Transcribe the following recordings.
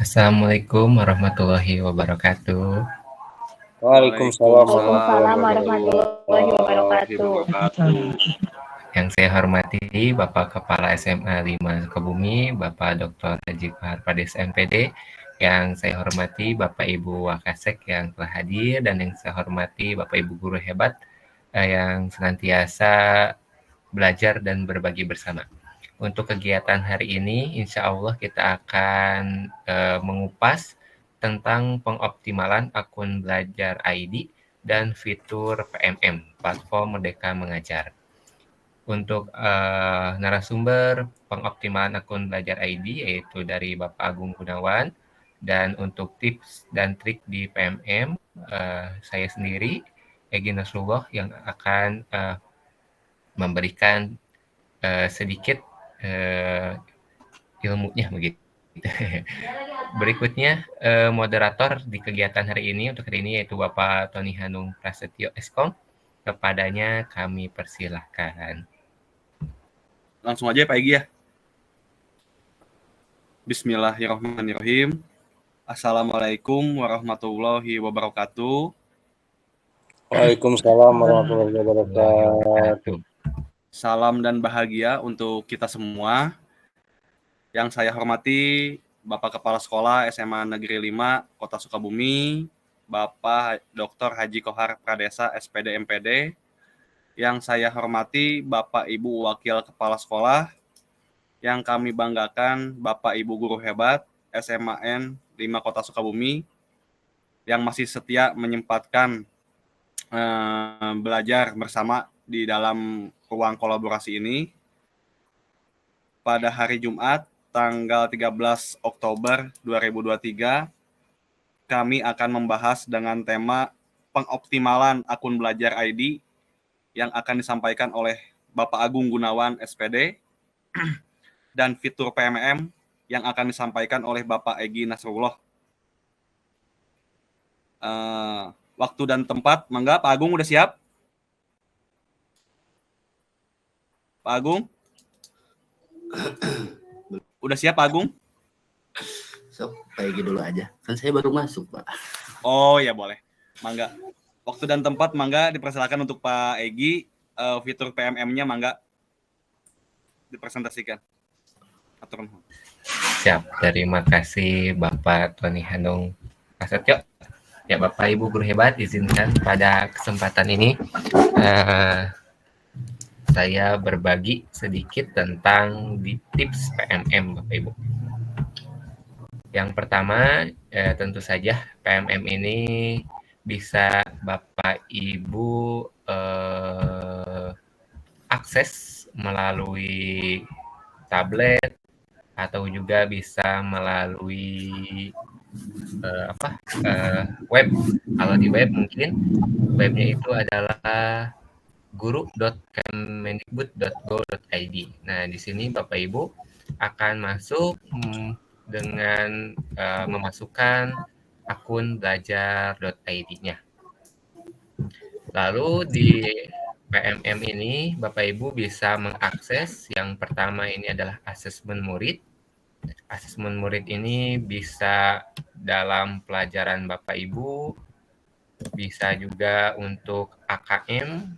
Assalamualaikum warahmatullahi wabarakatuh. Waalaikumsalam warahmatullahi Waalaikumsalam warahmatullahi wabarakatuh. wabarakatuh. Yang saya hormati Bapak Kepala SMA 5 Sukabumi, Bapak Dr. Haji Fahar Pades MPD. Yang saya hormati Bapak Ibu Wakasek yang telah hadir, dan yang saya hormati Bapak Ibu guru hebat yang senantiasa belajar dan berbagi bersama. Untuk kegiatan hari ini, insya Allah kita akan mengupas tentang pengoptimalan akun belajar ID dan fitur PMM, Platform Merdeka Mengajar. Untuk narasumber pengoptimalan akun belajar ID yaitu dari Bapak Agung Gunawan, dan untuk tips dan trik di PMM, saya sendiri, Egy Nasrullah, yang akan memberikan sedikit ilmunya begitu. Berikutnya moderator di kegiatan hari ini untuk hari ini yaitu Bapak Tony Hanung Prasetyo Eskom. Kepadanya kami persilahkan. Langsung aja Pak Egy ya. Bismillahirrahmanirrahim. Assalamualaikum warahmatullahi wabarakatuh. Waalaikumsalam warahmatullahi wabarakatuh. Salam dan bahagia untuk kita semua. Yang saya hormati Bapak Kepala Sekolah SMA Negeri 5 Kota Sukabumi, Bapak Dr. Haji Kohar Pradesa SPD MPD. Yang saya hormati Bapak Ibu Wakil Kepala Sekolah. Yang kami banggakan Bapak Ibu guru hebat SMAN 5 Kota Sukabumi yang masih setia menyempatkan belajar bersama di dalam ruang kolaborasi ini. Pada hari Jumat tanggal 13 Oktober 2023 kami akan membahas dengan tema pengoptimalan akun belajar ID yang akan disampaikan oleh Bapak Agung Gunawan SPD dan fitur PMM yang akan disampaikan oleh Bapak Egy Nasrullah. Waktu dan tempat, mangga Pak Agung udah siap? Pak Agung? Udah siap Pak Agung? Sok, Pak Egy dulu aja. Kan saya baru masuk, Pak. Oh ya boleh. Mangga. Waktu dan tempat, mangga dipersilakan untuk Pak Egy. Fitur PMM-nya mangga dipresentasikan. Siap, terima kasih Bapak Tony Hanung Prasetyo. Ya, Bapak Ibu guru hebat, izinkan pada kesempatan ini saya berbagi sedikit tentang di tips PMM Bapak Ibu. Yang pertama, tentu saja PMM ini bisa Bapak Ibu akses melalui tablet atau juga bisa melalui web. Kalau di web mungkin webnya itu adalah guru.kemendikbud.go.id. Nah, di sini Bapak Ibu akan masuk dengan memasukkan akun belajar.id-nya. Lalu di PMM ini Bapak Ibu bisa mengakses yang pertama ini adalah asesmen murid. Asesmen murid ini bisa dalam pelajaran Bapak Ibu, bisa juga untuk AKM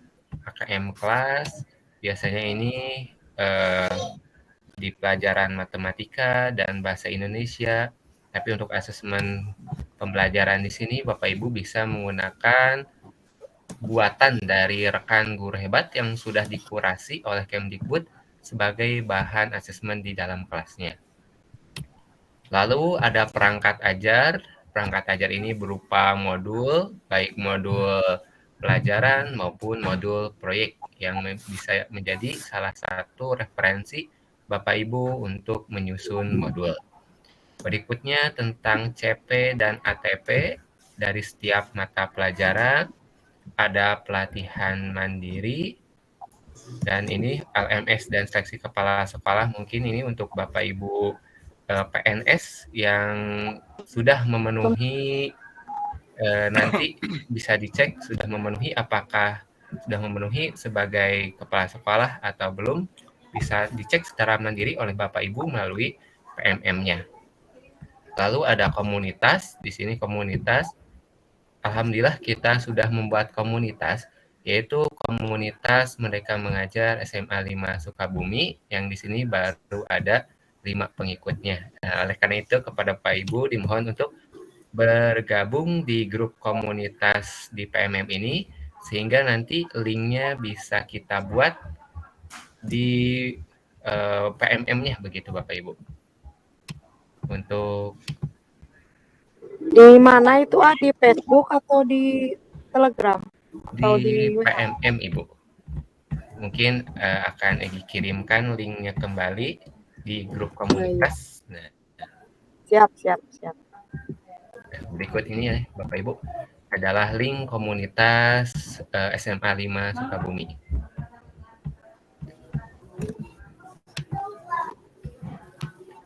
kelas. Biasanya ini di pelajaran matematika dan bahasa Indonesia. Tapi untuk asesmen pembelajaran di sini Bapak Ibu bisa menggunakan buatan dari rekan guru hebat yang sudah dikurasi oleh Kemdikbud sebagai bahan asesmen di dalam kelasnya. Lalu ada perangkat ajar. Perangkat ajar ini berupa modul, baik modul pelajaran maupun modul proyek yang bisa menjadi salah satu referensi Bapak Ibu untuk menyusun modul. Berikutnya tentang CP dan ATP dari setiap mata pelajaran. Ada pelatihan mandiri, dan ini LMS dan seleksi kepala sekolah. Mungkin ini untuk Bapak Ibu PNS yang sudah memenuhi, nanti bisa dicek sudah memenuhi, apakah sudah memenuhi sebagai kepala sekolah atau belum, bisa dicek secara mandiri oleh Bapak Ibu melalui PMM-nya. Lalu ada komunitas, di sini komunitas. Alhamdulillah kita sudah membuat komunitas, yaitu komunitas Merdeka Mengajar SMA 5 Sukabumi, yang di sini baru ada 5 pengikutnya. Nah, oleh karena itu kepada Pak Ibu dimohon untuk bergabung di grup komunitas di PMM ini, sehingga nanti linknya bisa kita buat di PMM-nya begitu Bapak Ibu. Untuk Di mana itu di Facebook atau di Telegram? Atau di di WA? PMM Ibu. Mungkin akan Egi kirimkan linknya kembali di grup komunitas. Nah, Siap. berikut ini ya Bapak Ibu adalah link komunitas SMA 5 Sukabumi.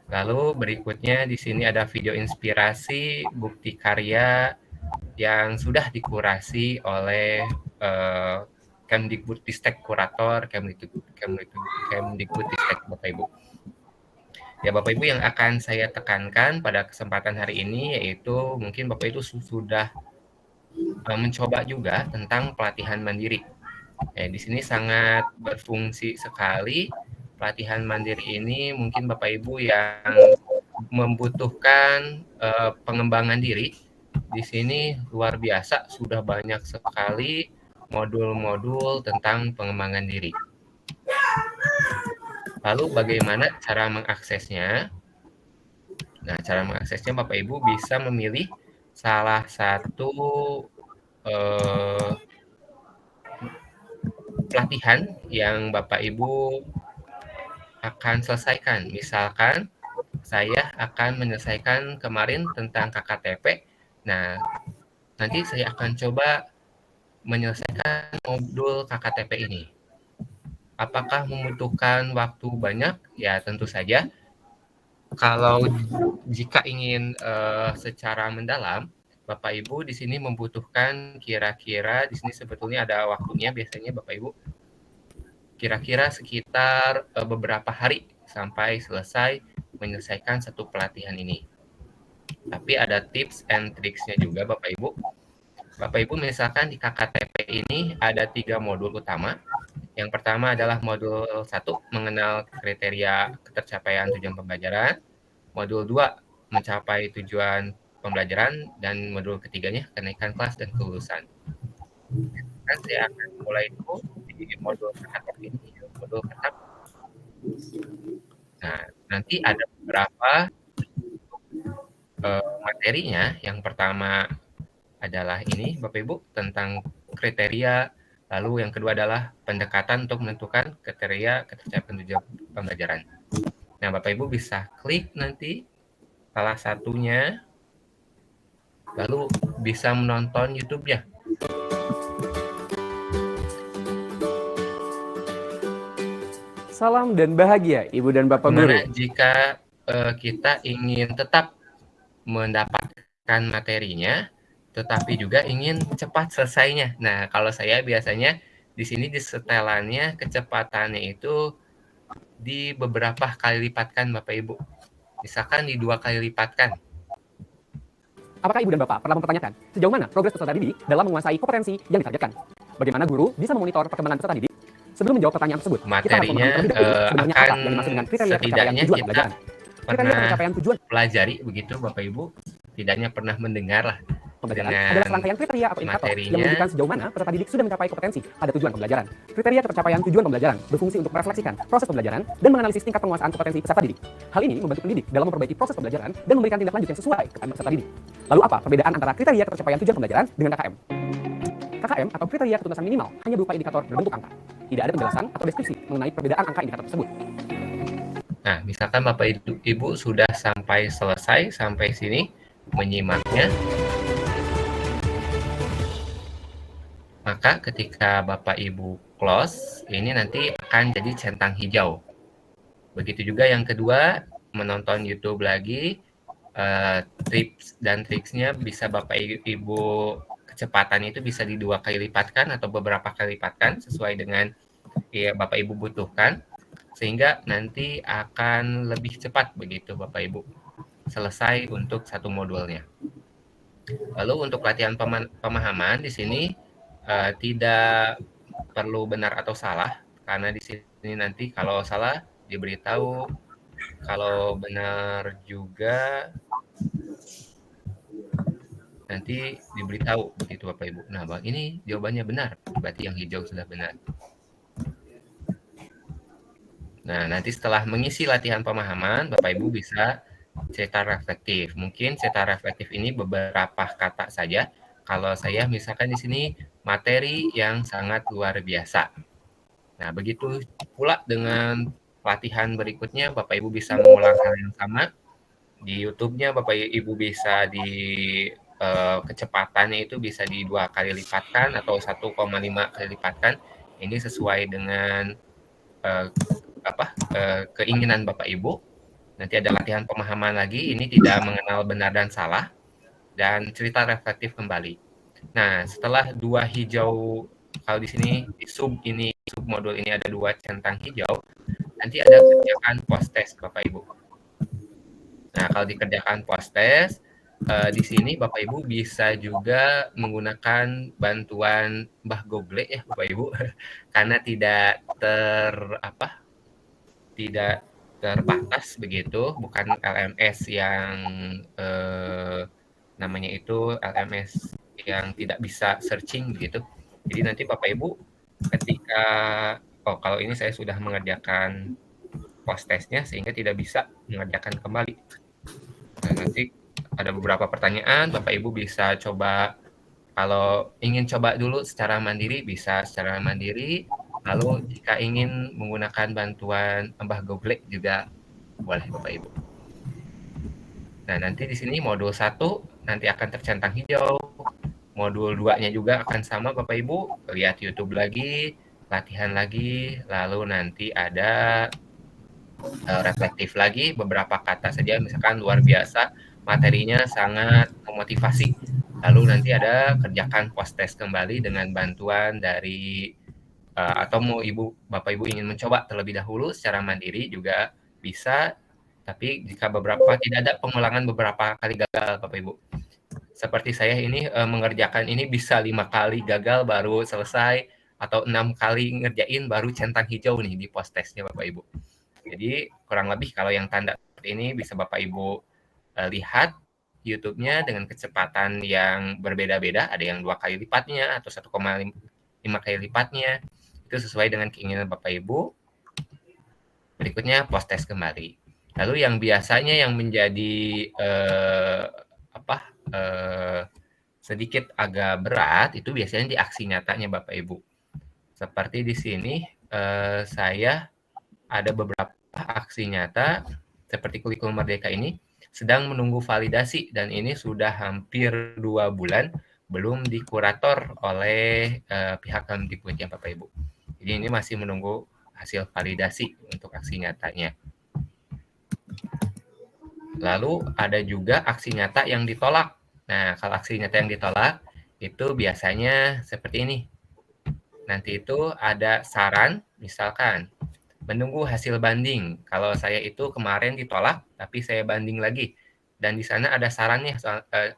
Lalu berikutnya di sini ada video inspirasi bukti karya yang sudah dikurasi oleh Kemdikbudristek kurator Kemdikbudristek Bapak Ibu. Ya Bapak Ibu, yang akan saya tekankan pada kesempatan hari ini yaitu mungkin Bapak Ibu sudah mencoba juga tentang pelatihan mandiri. Di sini sangat berfungsi sekali pelatihan mandiri ini. Mungkin Bapak Ibu yang membutuhkan pengembangan diri, di sini luar biasa, sudah banyak sekali modul-modul tentang pengembangan diri. Lalu bagaimana cara mengaksesnya? Nah, cara mengaksesnya Bapak Ibu bisa memilih salah satu pelatihan yang Bapak Ibu akan selesaikan. Misalkan saya akan menyelesaikan kemarin tentang KKTP. Nah, nanti saya akan coba menyelesaikan modul KKTP ini. Apakah membutuhkan waktu banyak? Ya, tentu saja. Kalau jika ingin secara mendalam, Bapak Ibu di sini membutuhkan kira-kira, di sini sebetulnya ada waktunya biasanya Bapak Ibu, kira-kira sekitar beberapa hari sampai selesai menyelesaikan satu pelatihan ini. Tapi ada tips and tricksnya juga Bapak Ibu. Bapak Ibu misalkan di KKTP ini ada 3 modul utama. Yang pertama adalah modul 1, mengenal kriteria ketercapaian tujuan pembelajaran. Modul 2, mencapai tujuan pembelajaran. Dan modul ketiganya, kenaikan kelas dan kelulusan. Dan saya akan mulai dulu di modul KKTP ini, modul pertama. Nah, nanti ada beberapa materinya. Yang pertama adalah ini Bapak Ibu tentang kriteria, lalu yang kedua adalah pendekatan untuk menentukan kriteria ketercapaian tujuan pembelajaran. Nah, Bapak Ibu bisa klik nanti salah satunya, lalu bisa menonton YouTube-nya. Salam dan bahagia Ibu dan Bapak Guru. Gimana jika kita ingin tetap mendapatkan materinya, tetapi juga ingin cepat selesainya. Nah, kalau saya biasanya di sini di setelannya kecepatannya itu di beberapa kali lipatkan Bapak Ibu. Misalkan di 2 kali lipatkan. Apakah Ibu dan Bapak pernah mempertanyakan sejauh mana progres peserta didik dalam menguasai kompetensi yang ditargetkan? Bagaimana guru bisa memonitor perkembangan peserta didik? Sebelum menjawab pertanyaan tersebut, Materinya sebenarnya apa yang dimaksud dengan kriteria ketercapaian tujuan pembelajaran? Kriteria ketercapaian tujuan pelajari begitu Bapak Ibu, tidaknya pernah mendengar lah pembelajaran adalah serangkaian kriteria atau indikator yang menunjukkan sejauh mana peserta didik sudah mencapai kompetensi pada tujuan pembelajaran. Kriteria ketercapaian tujuan pembelajaran berfungsi untuk merefleksikan proses pembelajaran dan menganalisis tingkat penguasaan kompetensi peserta didik. Hal ini membantu pendidik dalam memperbaiki proses pembelajaran dan memberikan tindak lanjut yang sesuai kepada peserta didik. Lalu apa perbedaan antara kriteria ketercapaian tujuan pembelajaran dengan KKM? KKM atau kriteria ketuntasan minimal hanya berupa indikator berbentuk angka. Tidak ada penjelasan atau deskripsi mengenai perbedaan angka indikator tersebut. Nah, misalkan Bapak Ibu sudah selesai sampai sini menyimaknya, maka ketika Bapak Ibu close, ini nanti akan jadi centang hijau. Begitu juga yang kedua, menonton YouTube lagi, tips dan triksnya bisa Bapak Ibu, kecepatan itu bisa di 2 kali lipatkan atau beberapa kali lipatkan sesuai dengan Bapak Ibu butuhkan, sehingga nanti akan lebih cepat begitu Bapak Ibu. selesai untuk satu modulnya. Lalu untuk latihan pemahaman di sini tidak perlu benar atau salah, karena di sini nanti kalau salah diberitahu, kalau benar juga nanti diberitahu begitu Bapak Ibu. Nah, Bang, ini jawabannya benar, berarti yang hijau sudah benar. Nah, nanti setelah mengisi latihan pemahaman, Bapak Ibu bisa cerita reflektif. Mungkin cerita reflektif ini beberapa kata saja. Kalau saya misalkan di sini materi yang sangat luar biasa. Nah, begitu pula dengan latihan berikutnya, Bapak Ibu bisa mengulang hal yang sama. Di YouTube-nya Bapak Ibu bisa di kecepatannya itu bisa di 2 kali lipatkan atau 1,5 kali lipatkan. Ini sesuai dengan keinginan Bapak Ibu. Nanti ada latihan pemahaman lagi, ini tidak mengenal benar dan salah, dan cerita reflektif kembali. Nah, setelah 2 hijau, kalau di sini sub modul ini ada 2 centang hijau, nanti ada kerjakan post test Bapak Ibu. Nah, kalau dikerjakan post test, di sini Bapak Ibu bisa juga menggunakan bantuan Mbah Google ya Bapak Ibu, karena tidak terbatas begitu, bukan LMS yang namanya itu LMS yang tidak bisa searching begitu. Jadi nanti Bapak Ibu ketika kalau ini saya sudah mengerjakan post testnya sehingga tidak bisa mengerjakan kembali. Nah, nanti ada beberapa pertanyaan, Bapak Ibu bisa coba, kalau ingin coba dulu secara mandiri, bisa secara mandiri. Lalu jika ingin menggunakan bantuan Mbah Google juga boleh Bapak Ibu. Nah, nanti di sini modul 1 nanti akan tercentang hijau. Modul 2-nya juga akan sama Bapak Ibu. Lihat YouTube lagi, latihan lagi, lalu nanti ada reflektif lagi, beberapa kata saja, misalkan luar biasa, materinya sangat memotivasi. Lalu nanti ada kerjakan post test kembali dengan bantuan dari atau mau Bapak Ibu ingin mencoba terlebih dahulu secara mandiri juga bisa, tapi jika tidak ada pengulangan beberapa kali gagal Bapak Ibu. Seperti saya ini mengerjakan ini bisa 5 kali gagal baru selesai, atau 6 kali ngerjain baru centang hijau nih di post testnya Bapak Ibu. Jadi kurang lebih kalau yang tanda seperti ini bisa Bapak Ibu lihat YouTube-nya dengan kecepatan yang berbeda-beda, ada yang 2 kali lipatnya atau 1,5 kali lipatnya. Itu sesuai dengan keinginan Bapak Ibu. Berikutnya post test kembali. Lalu yang biasanya yang menjadi sedikit agak berat itu biasanya di aksi nyatanya Bapak Ibu. Seperti di sini saya ada beberapa aksi nyata seperti kurikulum Merdeka ini sedang menunggu validasi, dan ini sudah hampir 2 bulan belum dikurator oleh pihak Kemdikbud ya Bapak Ibu. Jadi ini masih menunggu hasil validasi untuk aksi nyatanya. Lalu ada juga aksi nyata yang ditolak. Nah, kalau aksi nyata yang ditolak itu biasanya seperti ini. Nanti itu ada saran, misalkan menunggu hasil banding. Kalau saya itu kemarin ditolak, tapi saya banding lagi. Dan di sana ada sarannya,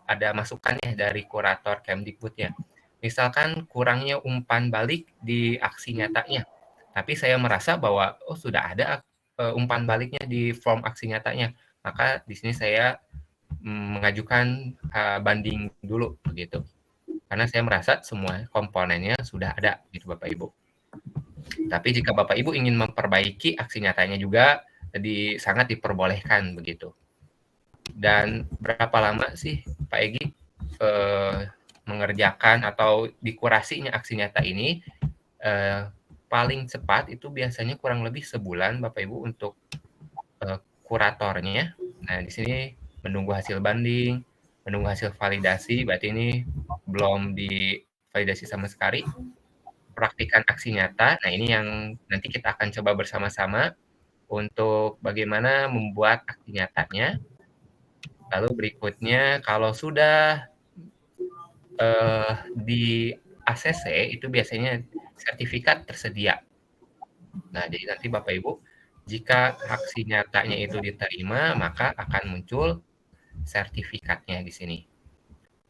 ada masukannya dari kurator Kemdikbudnya. Misalkan kurangnya umpan balik di aksi nyatanya. Tapi saya merasa bahwa, sudah ada umpan baliknya di form aksi nyatanya. Maka di sini saya mengajukan banding dulu, begitu. Karena saya merasa semua komponennya sudah ada, gitu Bapak Ibu. Tapi jika Bapak Ibu ingin memperbaiki aksi nyatanya juga sangat diperbolehkan begitu. Dan berapa lama sih Pak Egi mengerjakan atau dikurasinya aksi nyata ini? Paling cepat itu biasanya kurang lebih sebulan Bapak Ibu untuk kuratornya. Nah, di sini menunggu hasil banding, menunggu hasil validasi, berarti ini belum divalidasi sama sekali. Praktikan aksi nyata. Nah, ini yang nanti kita akan coba bersama-sama untuk bagaimana membuat aksi nyatanya. Lalu berikutnya, kalau sudah di ACC, itu biasanya sertifikat tersedia. Nah, jadi nanti Bapak Ibu, jika aksi nyatanya itu diterima, maka akan muncul sertifikatnya di sini.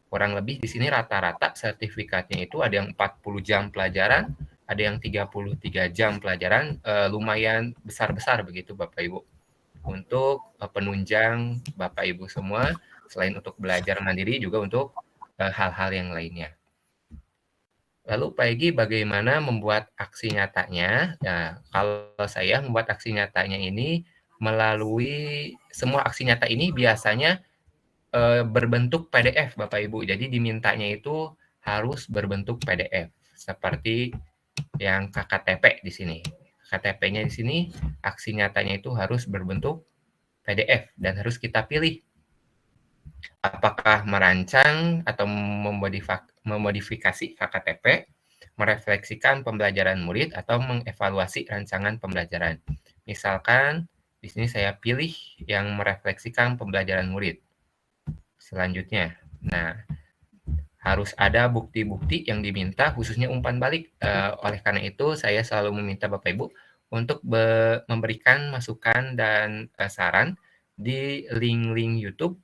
Kurang lebih di sini rata-rata sertifikatnya itu ada yang 40 jam pelajaran, ada yang 33 jam pelajaran, lumayan besar-besar begitu Bapak Ibu. Untuk penunjang Bapak Ibu semua, selain untuk belajar mandiri juga untuk hal-hal yang lainnya. Lalu Pak Egy bagaimana membuat aksi nyatanya? Nah, kalau saya membuat aksi nyatanya ini melalui semua aksi nyata ini biasanya berbentuk PDF Bapak Ibu. Jadi dimintanya itu harus berbentuk PDF seperti yang KKTP di sini. KTP-nya di sini aksi nyatanya itu harus berbentuk PDF dan harus kita pilih apakah merancang atau memodifikasi KKTP, merefleksikan pembelajaran murid atau mengevaluasi rancangan pembelajaran. Misalkan di sini saya pilih yang merefleksikan pembelajaran murid. Selanjutnya, nah harus ada bukti-bukti yang diminta khususnya umpan balik. Oleh karena itu saya selalu meminta Bapak Ibu untuk memberikan masukan dan saran di link-link YouTube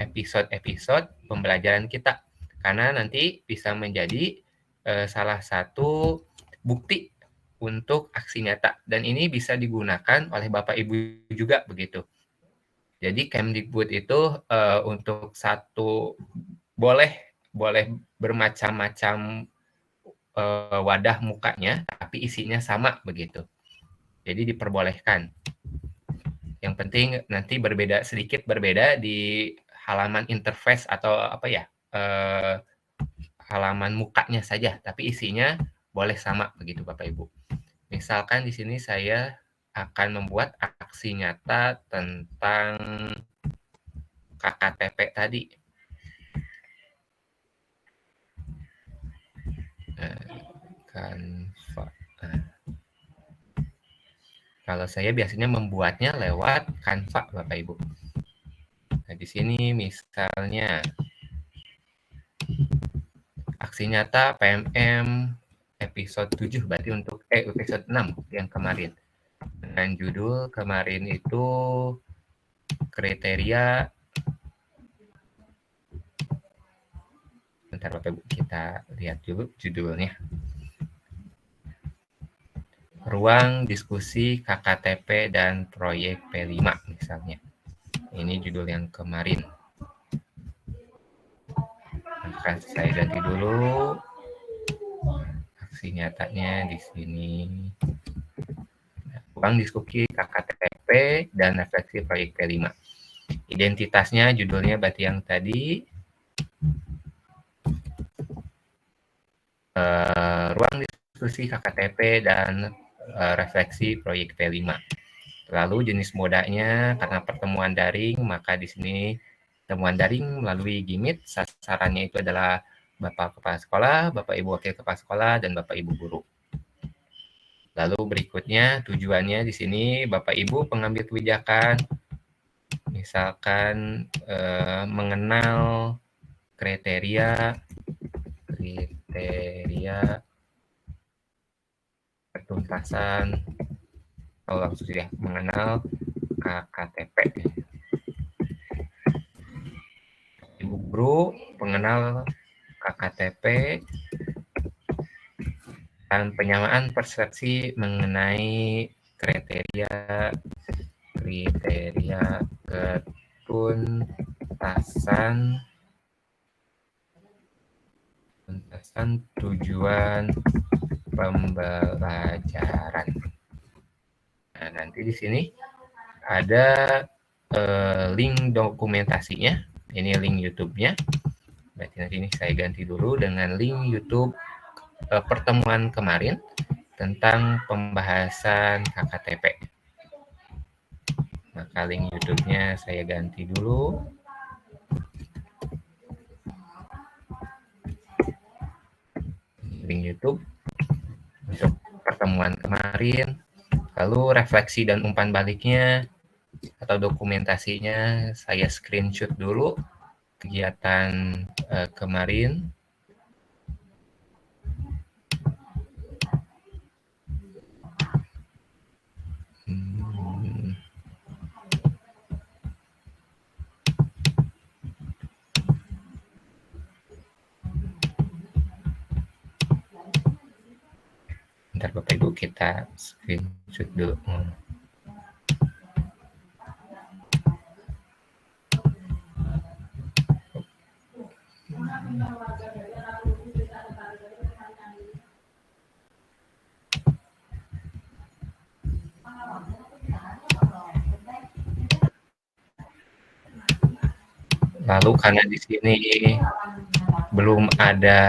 episode-episode pembelajaran kita. Karena nanti bisa menjadi salah satu bukti untuk aksi nyata. Dan ini bisa digunakan oleh Bapak Ibu juga begitu. Jadi Kemdikbud itu untuk satu boleh bermacam-macam wadah mukanya, tapi isinya sama begitu. Jadi diperbolehkan. Yang penting nanti sedikit berbeda di halaman interface atau halaman mukanya saja, tapi isinya boleh sama begitu Bapak Ibu. Misalkan di sini saya akan membuat aksi nyata tentang KKTP tadi. Canva. Kalau saya biasanya membuatnya lewat Canva, Bapak Ibu. Nah, di sini misalnya aksi nyata PMM episode 7 berarti untuk episode 6 yang kemarin. Dengan judul kemarin itu kriteria. Bentar Bapak Ibu, kita lihat dulu judulnya. Ruang diskusi KKTP dan proyek P5 misalnya. Ini judul yang kemarin. Maka saya ganti dulu aksi nyatanya di sini. Ruang diskusi KKTP dan refleksi proyek P5. Identitasnya judulnya berarti yang tadi. Ruang diskusi KKTP dan refleksi proyek P5. Lalu jenis modanya karena pertemuan daring, maka di sini pertemuan daring melalui Gmeet, sasarannya itu adalah Bapak Kepala Sekolah, Bapak Ibu Wakil Kepala Sekolah, dan Bapak Ibu Guru. Lalu berikutnya tujuannya di sini Bapak Ibu pengambil kebijakan, misalkan mengenal kriteria ketuntasan atau langsung ya mengenal KKTP. Ibu Guru pengenal KKTP dan penyamaan persepsi mengenai kriteria ketuntasan tujuan pembelajaran. Nah, nanti di sini ada link dokumentasinya. Ini link YouTube-nya. Berarti nanti ini saya ganti dulu dengan link YouTube pertemuan kemarin tentang pembahasan KKTP. Maka link YouTube-nya saya ganti dulu. Link YouTube untuk pertemuan kemarin. Lalu refleksi dan umpan baliknya atau dokumentasinya saya screenshot dulu kegiatan kemarin. Bapak Ibu kita screenshot dulu. Lalu karena di sini belum ada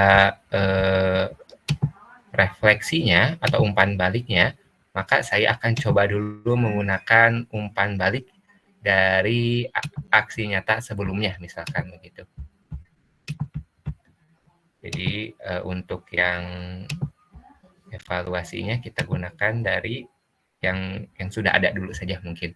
refleksinya atau umpan baliknya, maka saya akan coba dulu menggunakan umpan balik dari aksi nyata sebelumnya, misalkan begitu. Jadi untuk yang evaluasinya kita gunakan dari yang sudah ada dulu saja mungkin.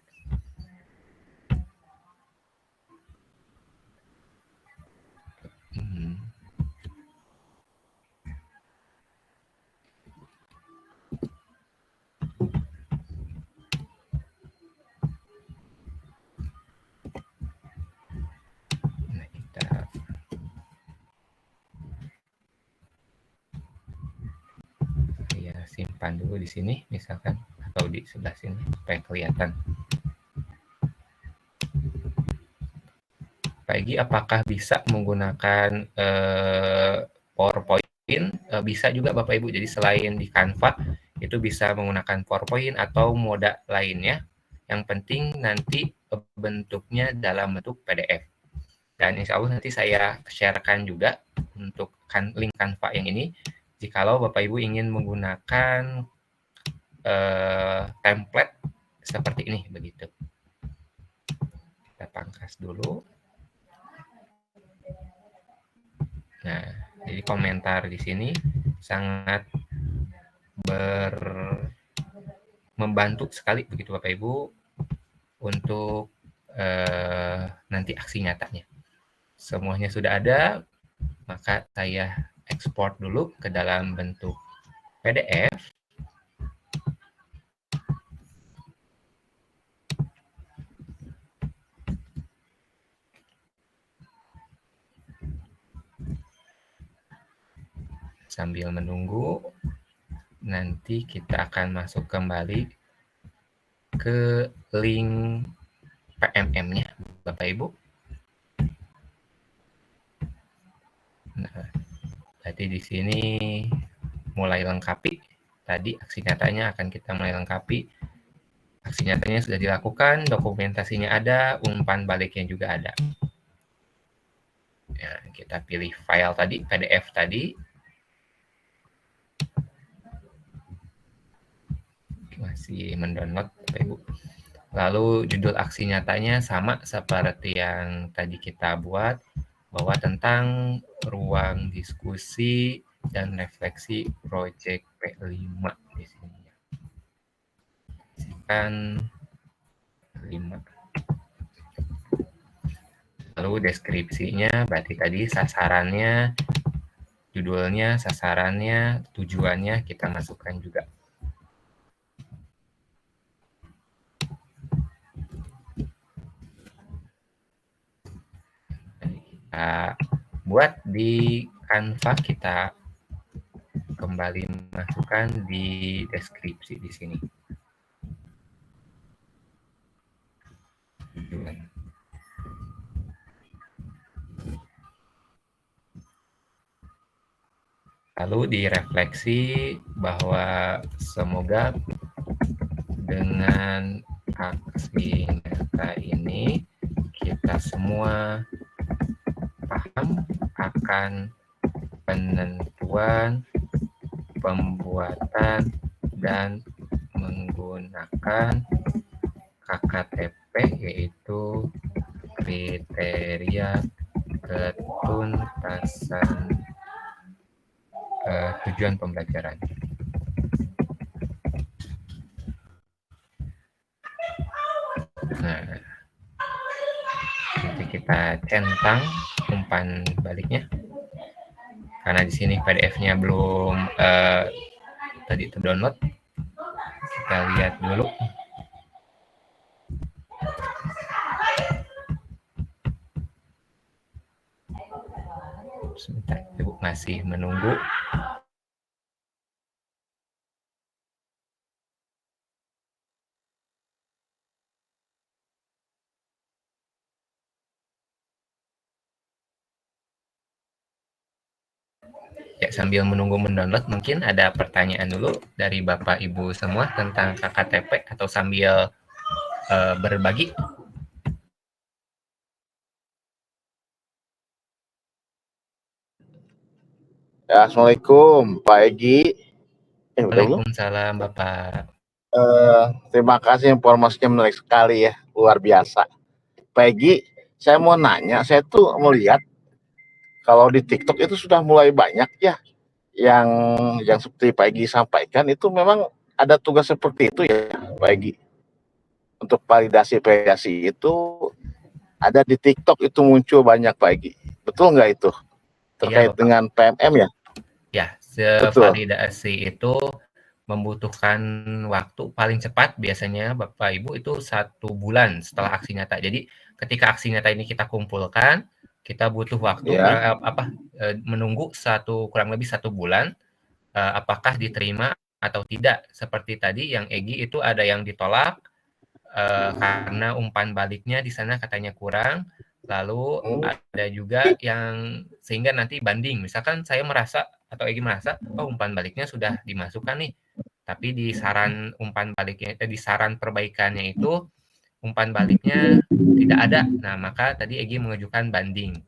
Nah, saya simpan dulu di sini misalkan, atau di sebelah sini supaya kelihatan. Pak Egy, apakah bisa menggunakan PowerPoint? Bisa juga Bapak Ibu, jadi selain di Canva itu bisa menggunakan PowerPoint atau moda lainnya. Yang penting nanti bentuknya dalam bentuk PDF. Dan insya Allah nanti saya sharekan juga untuk link Canva yang ini, jikalau Bapak Ibu ingin menggunakan template seperti ini begitu. Kita pangkas dulu. Nah, jadi komentar di sini sangat membantu sekali begitu Bapak Ibu untuk nanti aksi nyatanya. Semuanya sudah ada, maka saya ekspor dulu ke dalam bentuk PDF. Sambil menunggu, nanti kita akan masuk kembali ke link PMM-nya, Bapak Ibu. Nah, berarti di sini mulai lengkapi. Tadi aksi nyatanya akan kita mulai lengkapi. Aksi nyatanya sudah dilakukan, dokumentasinya ada, umpan baliknya juga ada. Ya, kita pilih file tadi, PDF tadi. Masih mendownload Bapak Ibu. Lalu judul aksi nyatanya sama seperti yang tadi kita buat, bahwa tentang ruang diskusi dan refleksi proyek P5 di sini. Kan 5. Lalu deskripsinya berarti tadi sasarannya, judulnya, sasarannya, tujuannya kita masukkan juga. Kita buat di Canva, kita kembali masukkan di deskripsi di sini. Lalu direfleksi bahwa semoga dengan aksi nyata ini kita semua paham akan penentuan, pembuatan, dan menggunakan KKTP, yaitu kriteria ketuntasan tujuan pembelajaran. Nah, nanti kita centang umpan baliknya. Karena di sini PDF-nya belum tadi terdownload. Kita lihat dulu. Sebentar, Ibu masih menunggu. Ya, sambil menunggu mendownload, mungkin ada pertanyaan dulu dari Bapak Ibu semua tentang KKTP atau sambil berbagi. Ya, Assalamualaikum Pak Egi. Udah belum? Waalaikumsalam Bapak. Terima kasih, informasinya menarik sekali ya, luar biasa. Pak Egi, saya mau nanya, saya tuh melihat kalau di TikTok itu sudah mulai banyak ya yang seperti Pak Egi sampaikan, itu memang ada tugas seperti itu ya Pak Egi. Untuk validasi itu ada di TikTok, itu muncul banyak Pak Egi. Betul nggak itu? Terkait Bapak. dengan PMM ya? Ya, Betul. validasi itu membutuhkan waktu paling cepat biasanya Bapak Ibu itu 1 bulan setelah aksi nyata. Jadi ketika aksi nyata ini kita kumpulkan, kita butuh waktu Ya. menunggu kurang lebih 1 bulan apakah diterima atau tidak. Seperti tadi yang Egi itu ada yang ditolak karena umpan baliknya di sana katanya kurang. Lalu ada juga yang sehingga nanti banding. Misalkan saya merasa atau Egi merasa, oh umpan baliknya sudah dimasukkan nih. Tapi di saran umpan baliknya, di saran perbaikannya itu umpan baliknya tidak ada. Nah, maka tadi Egi mengajukan banding.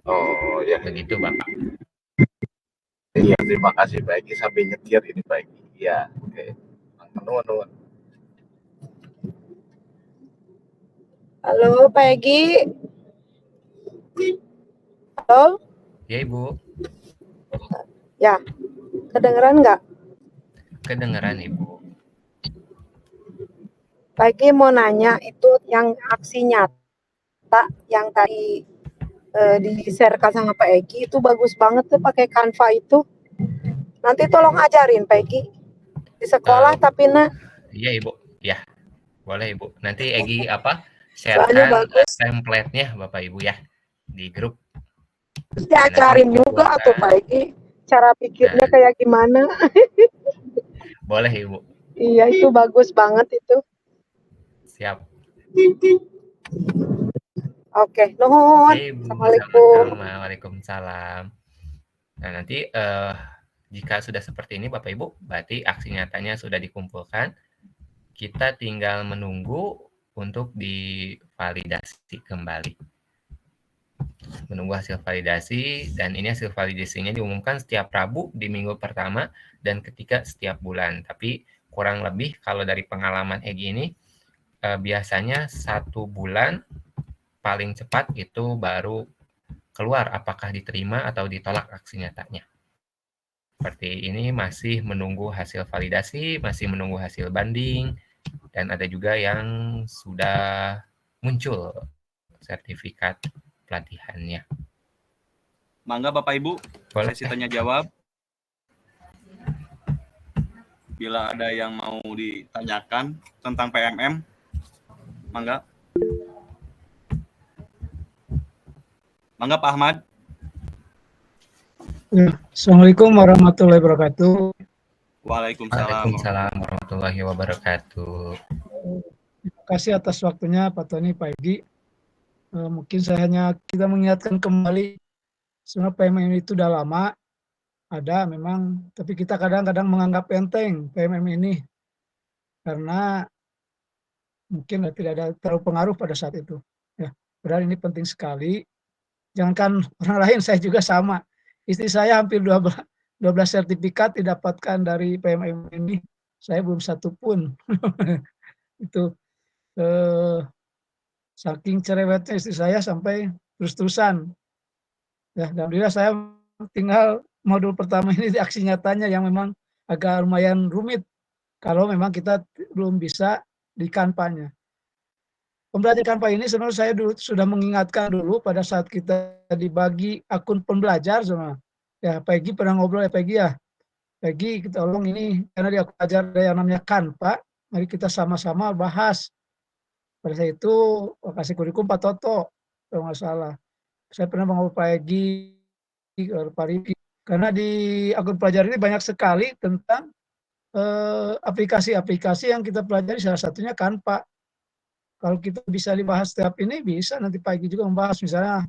Oh ya. Begitu Bapak. Iya, terima kasih Pak Egi, sambil nyetir ini Pak Egi. Iya, oke. Nuhun. Halo, Pak Egi. Halo? Ya, Ibu. Ya, kedengeran nggak? Kedengeran, Ibu. Pak Egi mau nanya, itu yang aksi nyata yang tadi di-share sama Pak Egi, itu bagus banget tuh pakai Canva itu. Nanti tolong ajarin Pak Egi. Di sekolah tapi Iya, Ibu. Ya, boleh, Ibu. Nanti Egi soalnya share-kan bagus. template-nya Bapak Ibu ya di grup. Terus diajarin juga tuh Pak Egi, cara pikirnya kayak gimana. Boleh Ibu. Iya, itu bagus banget itu. Siap. Oke, nuhun. Assalamualaikum. Waalaikumsalam. Nah, nanti jika sudah seperti ini Bapak Ibu, berarti aksi nyatanya sudah dikumpulkan. Kita tinggal menunggu untuk divalidasi kembali. Menunggu hasil validasi, dan ini hasil validasinya diumumkan setiap Rabu di minggu pertama dan ketiga setiap bulan. Tapi kurang lebih kalau dari pengalaman Egi ini biasanya 1 bulan paling cepat itu baru keluar apakah diterima atau ditolak aksi nyatanya. Seperti ini masih menunggu hasil validasi, masih menunggu hasil banding, dan ada juga yang sudah muncul sertifikat pelatihannya. Mangga Bapak Ibu, boleh sesi tanya jawab. Bila ada yang mau ditanyakan tentang PMM, mangga. Mangga Pak Ahmad. Ya, Assalamualaikum warahmatullahi wabarakatuh. Waalaikumsalam warahmatullahi wabarakatuh. Terima kasih atas waktunya Pak Tony, Pak Egi. Mungkin saya hanya kita mengingatkan kembali, sebenarnya PMM itu udah lama, ada memang, tapi kita kadang-kadang menganggap enteng PMM ini, karena mungkin tidak ada terlalu pengaruh pada saat itu. Ya, padahal ini penting sekali. Jangankan orang lain, saya juga sama. Istri saya hampir 12 sertifikat didapatkan dari PMM ini, saya belum satu pun. Itu saking cerewetnya istri saya sampai terus-terusan. Ya, alhamdulillah saya tinggal modul pertama ini di aksi nyatanya yang memang agak lumayan rumit kalau memang kita belum bisa di Canva-nya. Pembelajaran Canva ini sebenarnya saya dulu sudah mengingatkan dulu pada saat kita dibagi akun pembelajar sama. Ya, Peggy pernah ngobrol ya Peggy ya. Peggy, kita tolong ini karena di akun pelajar ada yang namanya Canva, mari kita sama-sama bahas. Pada saat itu kasih kurikulum Pak Toto, kalau nggak salah. Saya pernah mengobrol Peggy, Pak Riki, karena di akun pelajar ini banyak sekali tentang aplikasi-aplikasi yang kita pelajari, salah satunya Canva. Kalau kita bisa dibahas setiap ini, bisa nanti pagi juga membahas, misalnya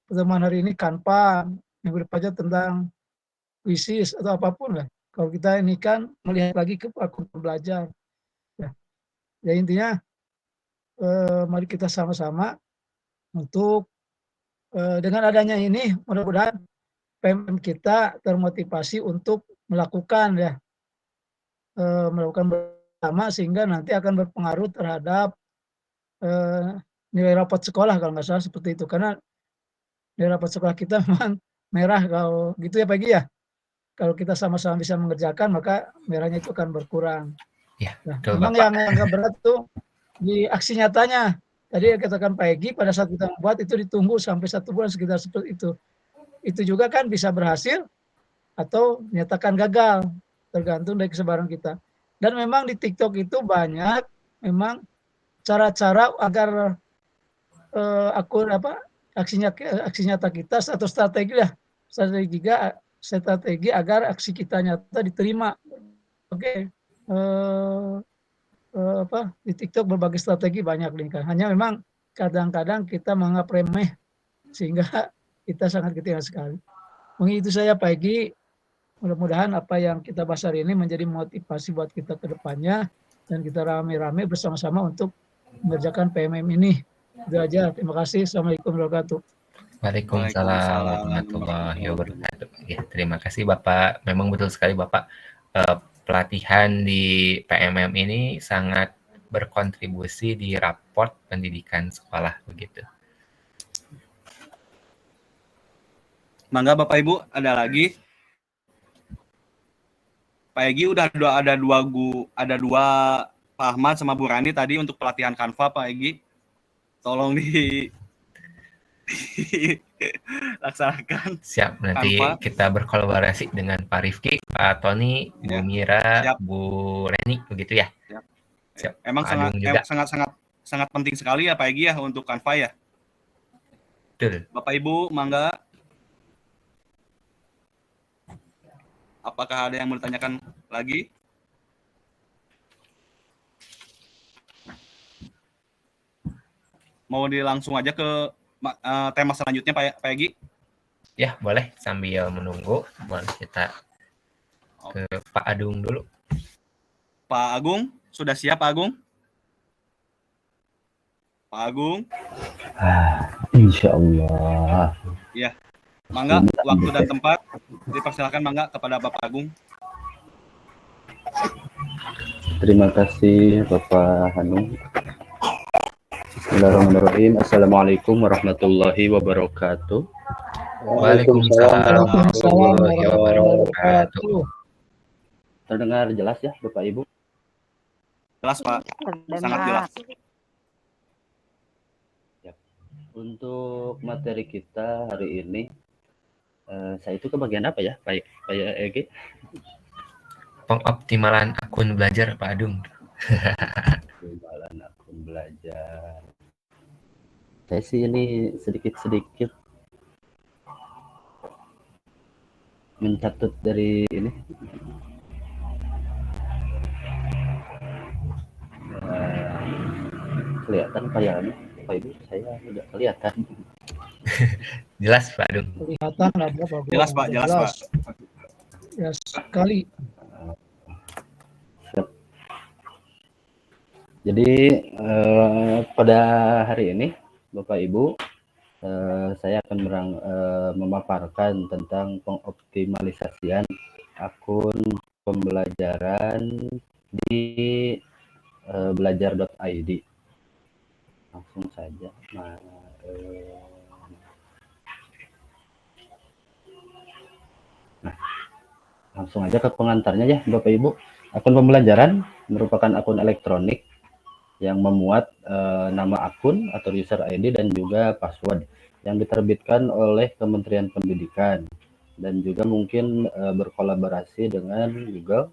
pertemuan hari ini Canva, minggu depannya tentang krisis atau apapun lah. Kalau kita ini kan melihat lagi ke akun pembelajar. Ya intinya mari kita sama-sama untuk dengan adanya ini mudah-mudahan PMM kita termotivasi untuk melakukan bersama sehingga nanti akan berpengaruh terhadap nilai rapot sekolah kalau nggak salah seperti itu. Karena nilai rapot sekolah kita memang merah kalau gitu ya Pagi ya. Kalau kita sama-sama bisa mengerjakan maka merahnya itu akan berkurang. Ya, Nah, betul memang Bapak. yang agak berat tuh di aksi nyatanya. Tadi katakan Pak Egy pada saat kita membuat itu ditunggu sampai 1 bulan sekitar seperti itu. Itu juga kan bisa berhasil atau menyatakan gagal, tergantung dari kesabaran kita. Dan memang di TikTok itu banyak memang cara-cara agar aksi nyata kita atau strategi agar aksi kita nyata diterima. Oke. Di TikTok berbagai strategi banyak nih kan. Hanya memang kadang-kadang kita menganggap remeh sehingga kita sangat ketinggalan sekali. Mungkin itu saya Pak Egy. Mudah-mudahan apa yang kita bahas hari ini menjadi motivasi buat kita ke depannya dan kita rame-rame bersama-sama untuk mengerjakan PMM ini. Itu aja. Terima kasih. Assalamualaikum warahmatullahi wabarakatuh. Waalaikumsalam warahmatullahi wabarakatuh. Ya, terima kasih Bapak. Memang betul sekali Bapak. Pelatihan di PMM ini sangat berkontribusi di raport pendidikan sekolah begitu. Mangga Bapak Ibu, ada lagi? Pak Egy udah ada dua Pak Ahmad sama Bu Rani tadi untuk pelatihan Canva Pak Egy. Tolong laksanakan. Siap, nanti Canva. kita berkolaborasi dengan Pak Rifki, Pak Tony, Bu Mira, Siap. Bu Reni, begitu ya? Siap. Emang Pak Adung juga. sangat penting sekali ya Pak Egy ya untuk Canva ya. Betul. Bapak Ibu, mangga. Apakah ada yang mau ditanyakan lagi? Mau langsung aja ke tema selanjutnya Pak Egy? Ya, boleh. Sambil menunggu, boleh kita ke Pak Adung dulu. Pak Agung, sudah siap Pak Agung? Pak Agung? Insya Allah. Ya, mangga waktu dan tempat dipersilakan mangga kepada Bapak Agung. Terima kasih Bapak Hanung. Bismillahirrahmanirrahim. Assalamualaikum warahmatullahi wabarakatuh. Waalaikumsalam warahmatullahi wabarakatuh. Terdengar jelas ya Bapak Ibu? Jelas Pak, sangat jelas. Untuk materi kita hari ini, saya itu ke bagian apa ya Pak Egy? Pengoptimalan akun belajar Pak Adung. Pengoptimalan akun belajar. Saya sih ini sedikit-sedikit mencatut dari ini. Kelihatan kayaknya Pak Ibu, saya tidak kelihatan. Jelas Pak Adung. Kelihatan ada Pak. Jelas Pak, jelas Pak. Ya sekali. Jadi pada hari ini Bapak Ibu, saya akan memaparkan tentang pengoptimalisasian akun pembelajaran di belajar.id. Langsung saja. Langsung aja ke pengantarnya ya Bapak Ibu. Akun pembelajaran merupakan akun elektronik yang memuat nama akun atau user ID dan juga password yang diterbitkan oleh Kementerian Pendidikan dan juga mungkin berkolaborasi dengan Google.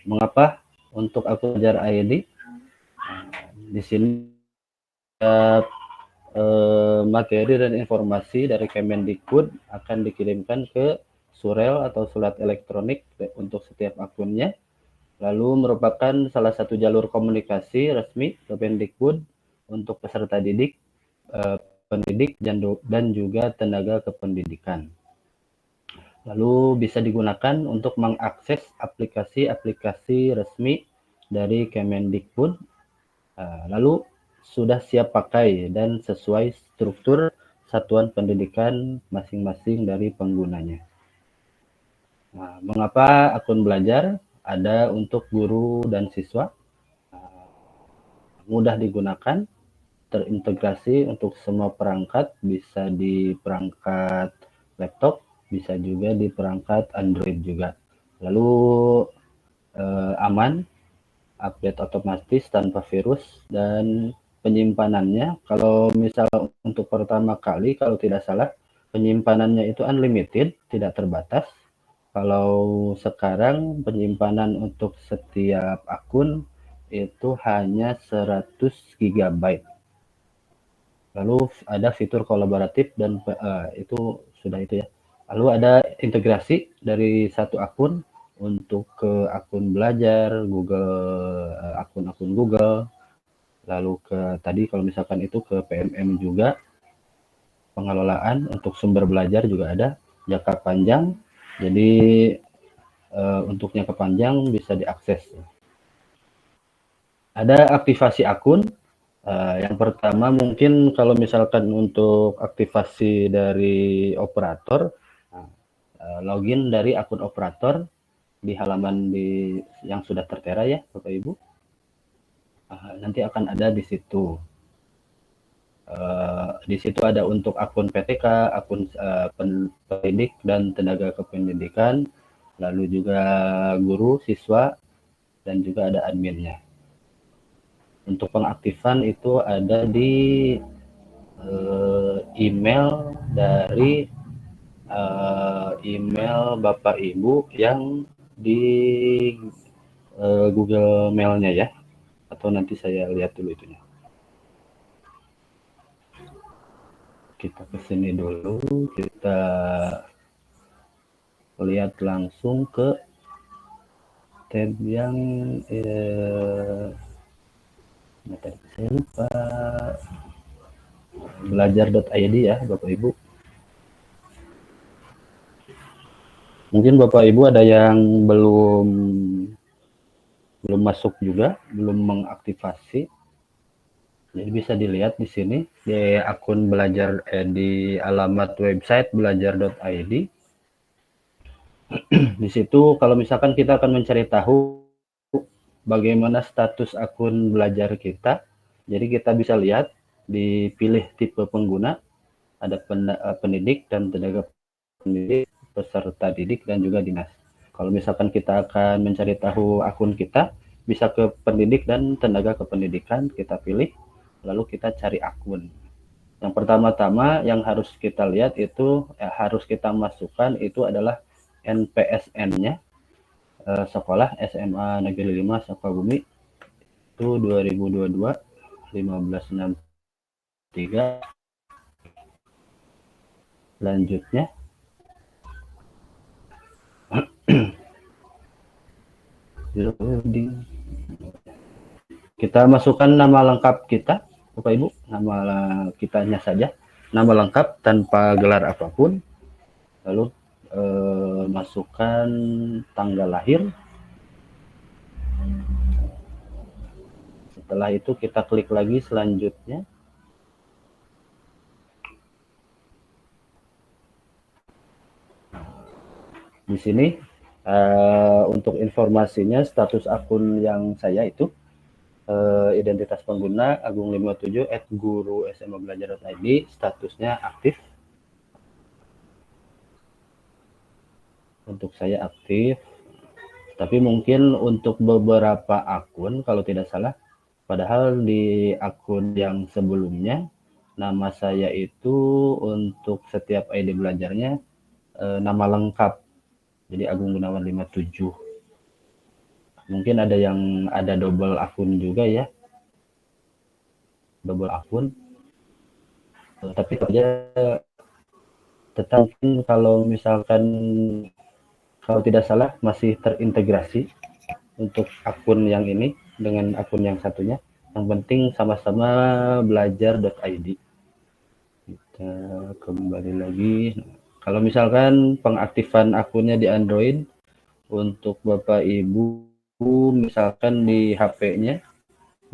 Mengapa untuk akun belajar ID? Di sini materi dan informasi dari Kemendikbud akan dikirimkan ke surel atau surat elektronik untuk setiap akunnya. Lalu merupakan salah satu jalur komunikasi resmi Kemendikbud untuk peserta didik, pendidik dan juga tenaga kependidikan. Lalu bisa digunakan untuk mengakses aplikasi-aplikasi resmi dari Kemendikbud. Lalu sudah siap pakai dan sesuai struktur satuan pendidikan masing-masing dari penggunanya. Nah, mengapa akun belajar ada untuk guru dan siswa? Mudah digunakan, terintegrasi untuk semua perangkat, bisa di perangkat laptop, bisa juga di perangkat Android juga. Lalu aman, update otomatis tanpa virus, dan penyimpanannya kalau misal untuk pertama kali kalau tidak salah penyimpanannya itu unlimited, tidak terbatas. Kalau sekarang penyimpanan untuk setiap akun itu hanya 100 GB. Lalu ada fitur kolaboratif dan itu sudah itu ya. Lalu ada integrasi dari satu akun untuk ke akun belajar, Google, akun-akun Google, lalu ke tadi kalau misalkan itu ke PMM juga, pengelolaan untuk sumber belajar juga ada, jangka panjang, jadi untuk jangka panjang bisa diakses. Ada aktivasi akun, yang pertama mungkin kalau misalkan untuk aktivasi dari operator, login dari akun operator, di halaman yang sudah tertera ya Bapak Ibu, nanti akan ada di situ. Di situ ada untuk akun PTK, akun pendidik dan tenaga kependidikan, lalu juga guru, siswa, dan juga ada adminnya. Untuk pengaktifan itu ada di email dari email Bapak Ibu yang di Google Mail-nya ya, atau nanti saya lihat dulu itunya. Kita kesini dulu, kita lihat langsung ke tab yang saya lupa, belajar.id ya Bapak Ibu. Mungkin Bapak Ibu ada yang belum masuk juga, belum mengaktifasi. Jadi bisa dilihat di sini di akun belajar di alamat website belajar.id. Di situ kalau misalkan kita akan mencari tahu bagaimana status akun belajar kita, jadi kita bisa lihat dipilih tipe pengguna, ada pendidik dan tenaga pendidik, peserta didik, dan juga dinas. Kalau misalkan kita akan mencari tahu akun kita, bisa ke pendidik dan tenaga kependidikan, kita pilih, lalu kita cari akun. Yang pertama-tama yang harus kita lihat itu, harus kita masukkan itu adalah NPSN-nya, sekolah SMA Negeri 5 Sukabumi, itu 2022 1563. Selanjutnya kita masukkan nama lengkap kita Bapak Ibu, nama kitanya saja, nama lengkap tanpa gelar apapun, lalu masukkan tanggal lahir. Setelah itu kita klik lagi selanjutnya. Di sini untuk informasinya status akun yang saya itu identitas pengguna Agung 57 @guru.smabelajar.id, statusnya aktif. Untuk saya aktif, tapi mungkin untuk beberapa akun kalau tidak salah, padahal di akun yang sebelumnya nama saya itu untuk setiap ID belajarnya nama lengkap, jadi Agung Gunawan 57. Mungkin ada yang ada double akun juga ya, double akun, tapi saja tetap kalau misalkan kalau tidak salah masih terintegrasi untuk akun yang ini dengan akun yang satunya. Yang penting sama-sama belajar.id Kita kembali lagi. Kalau misalkan pengaktifan akunnya di Android, untuk Bapak Ibu misalkan di HP-nya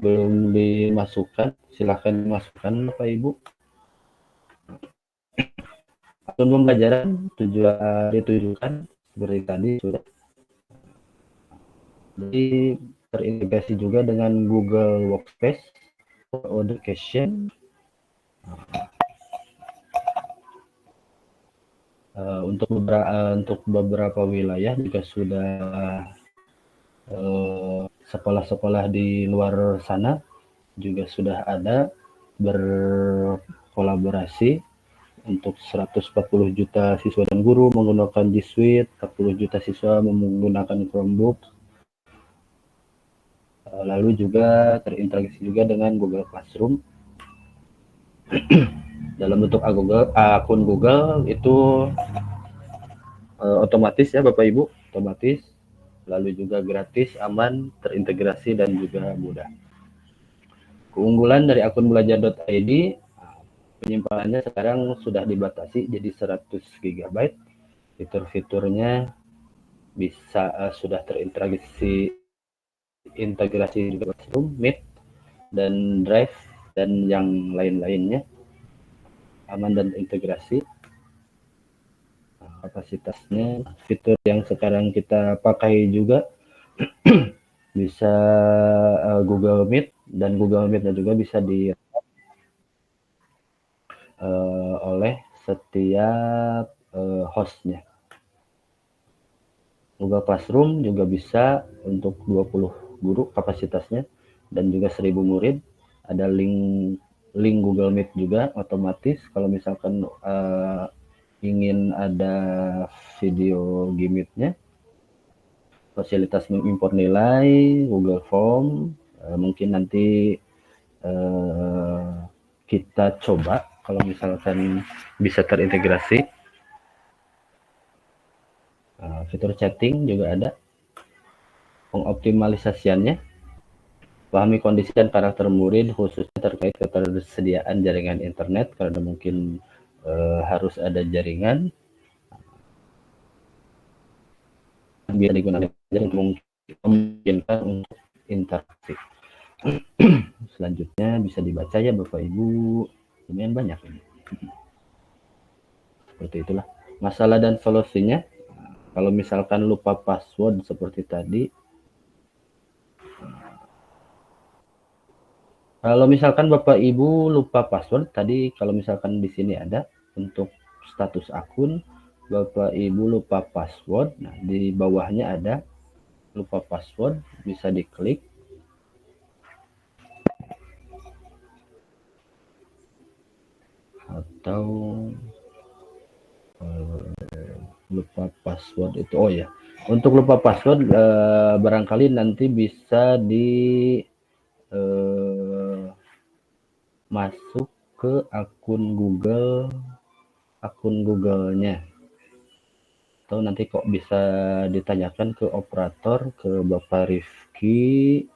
belum dimasukkan, silahkan dimasukkan Bapak Ibu. Akun pembelajaran ditujukan seperti tadi sudah. Jadi terintegrasi juga dengan Google Workspace for Education. Untuk beberapa wilayah juga sudah sekolah-sekolah di luar sana juga sudah ada berkolaborasi untuk 140 juta siswa dan guru menggunakan G Suite, 40 juta siswa menggunakan Chromebook. Lalu juga terintegrasi juga dengan Google Classroom. Dalam bentuk akun Google itu otomatis ya Bapak Ibu, otomatis, lalu juga gratis, aman, terintegrasi dan juga mudah. Keunggulan dari akun belajar.id, penyimpanannya sekarang sudah dibatasi jadi 100 GB. Fitur-fiturnya bisa sudah terintegrasi juga Classroom, Meet, dan Drive dan yang lain-lainnya, aman dan integrasi. Kapasitasnya, fitur yang sekarang kita pakai juga bisa Google Meet, dan Google Meet juga bisa di oleh setiap hostnya. Google Classroom juga bisa untuk 20 guru kapasitasnya dan juga 1000 murid. Ada link Google Meet juga otomatis kalau misalkan ingin ada video Gmeet-nya. Fasilitas mengimpor nilai, Google Form, mungkin nanti kita coba kalau misalkan bisa terintegrasi. Fitur chatting juga ada. Pengoptimalisasiannya, pahami kondisi dan karakter murid khususnya terkait ketersediaan jaringan internet karena mungkin harus ada jaringan. Biar digunakan memungkinkan untuk interaksi. Selanjutnya bisa dibaca ya Bapak Ibu, lumayan banyak ini. Seperti itulah. Masalah dan solusinya, kalau misalkan lupa password seperti tadi, kalau misalkan Bapak Ibu lupa password tadi, kalau misalkan di sini ada untuk status akun, Bapak Ibu lupa password, nah di bawahnya ada lupa password, bisa diklik. Atau lupa password itu, oh ya, untuk lupa password barangkali nanti bisa di masuk ke akun Google-nya, atau nanti kok bisa ditanyakan ke operator, ke Bapak Rifki.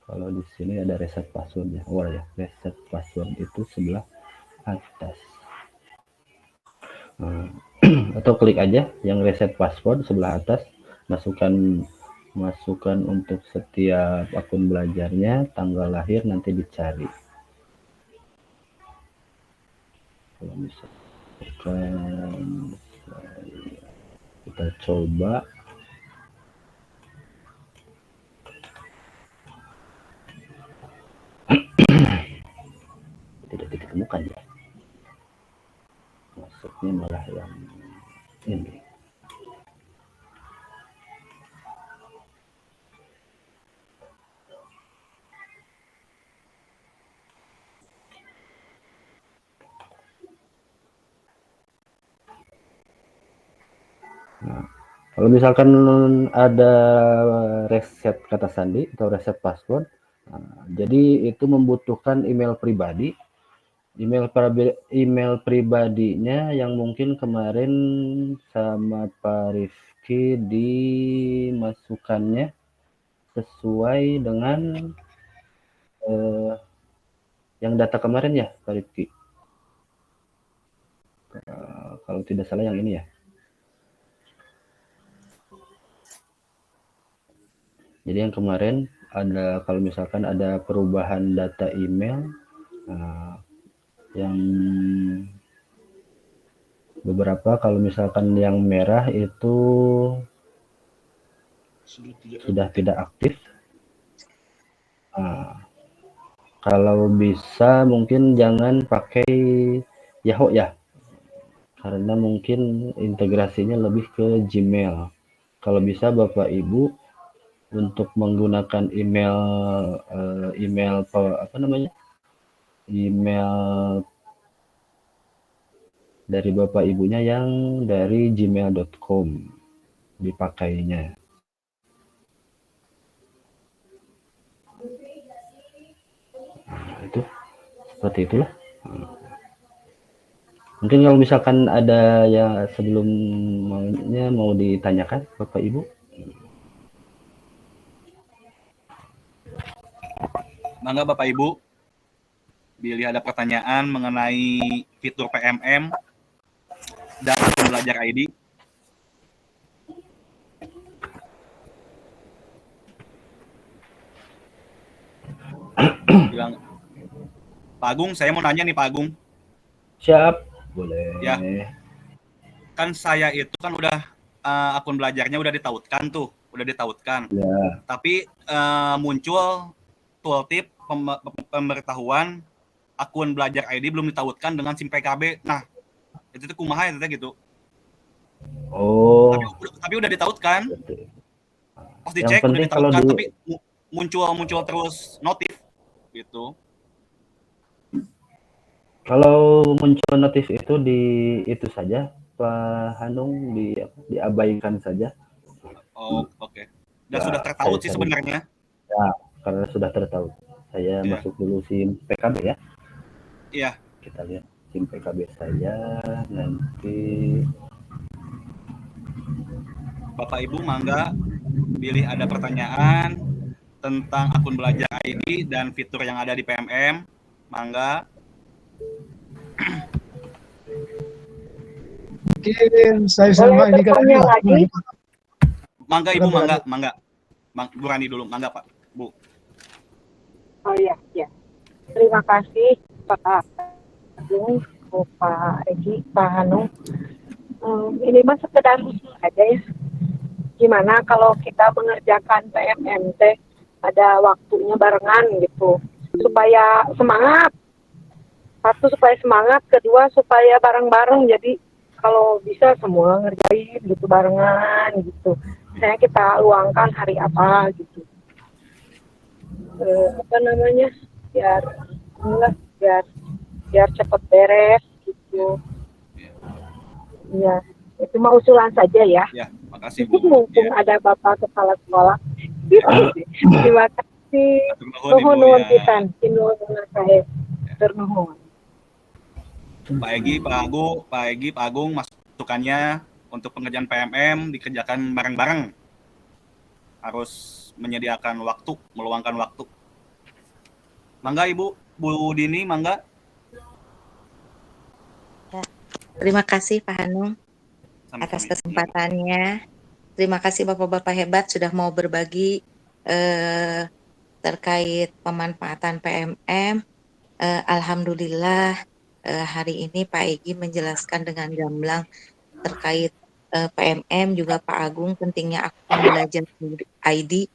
Kalau di sini ada reset passwordnya, oh ya, reset password itu sebelah atas. Atau klik aja yang reset password sebelah atas, masukkan untuk setiap akun belajarnya, tanggal lahir nanti dicari. Kalau misalkan kita coba, tidak ditemukan ya, masuknya malah yang ini. Nah, kalau misalkan ada reset kata sandi atau reset password, jadi itu membutuhkan email pribadi. Email pribadinya yang mungkin kemarin sama Pak Rifki dimasukkannya sesuai dengan yang data kemarin ya, Pak Rifki? Kalau tidak salah yang ini ya. Jadi yang kemarin ada, kalau misalkan ada perubahan data email, yang beberapa, kalau misalkan yang merah itu sudah tidak aktif. Kalau bisa mungkin jangan pakai Yahoo ya, karena mungkin integrasinya lebih ke Gmail. Kalau bisa Bapak Ibu untuk menggunakan email email dari Bapak Ibunya yang dari gmail.com dipakainya. Itu seperti itulah. Mungkin kalau misalkan ada ya sebelumnya mau ditanyakan Bapak Ibu. Mangga Bapak Ibu, bila ada pertanyaan mengenai fitur PMM dan akun belajar ID. Bilang, Pak Agung, saya mau nanya nih Pak Agung. Siap, boleh. Ya, kan saya itu kan udah akun belajarnya udah ditautkan tuh, Ya. Tapi muncul tooltip pemberitahuan akun belajar ID belum ditautkan dengan SIM PKB. Nah, itu tuh kumaha ya gitu. Oh. Tapi udah ditautkan. Pas Yang dicek udah penting kalau ditautkan, tapi muncul terus notif gitu. Kalau muncul notif itu itu saja Pak Hanung, diabaikan saja. Oh, oke. Dan sudah tertaut sih sebenarnya. Ya, karena sudah tertaut. Saya masuk dulu SIM PKB ya. Iya. Kita lihat SIM PKB saya nanti. Bapak Ibu mangga pilih ada pertanyaan tentang akun belajar ID dan fitur yang ada di PMM, mangga. Mungkin saya sama ini kan lagi. Mangga Ibu, mangga. Bu Rani dulu, mangga Pak, Bu. Oh iya. Terima kasih Pak Agung, Pak Egi, Pak Hanung. Ini mah sekedar usul aja ya. Gimana kalau kita mengerjakan PMMT ada waktunya barengan gitu, supaya semangat. Satu, supaya semangat, kedua supaya bareng-bareng, jadi kalau bisa semua ngerjain gitu barengan gitu. Misalnya kita luangkan hari apa gitu, biar cepet beres gitu. Ya, itu mah usulan saja ya. Ya, makasih Bu. Mumpung ada Bapak Kepala Sekolah. Terima kasih. Nuhun pisan, nuhun sae. Nuhun. Pak Egi, Pak Agung, masukannya untuk pengerjaan PMM dikerjakan bareng-bareng. Harus menyediakan waktu, meluangkan waktu. Mangga Ibu, Bu Dini, mangga. Ya, terima kasih Pak Hanung atas kesempatannya. Terima kasih Bapak-Bapak hebat sudah mau berbagi terkait pemanfaatan PMM. Alhamdulillah hari ini Pak Egi menjelaskan dengan gamblang terkait PMM, juga Pak Agung pentingnya akun belajar ID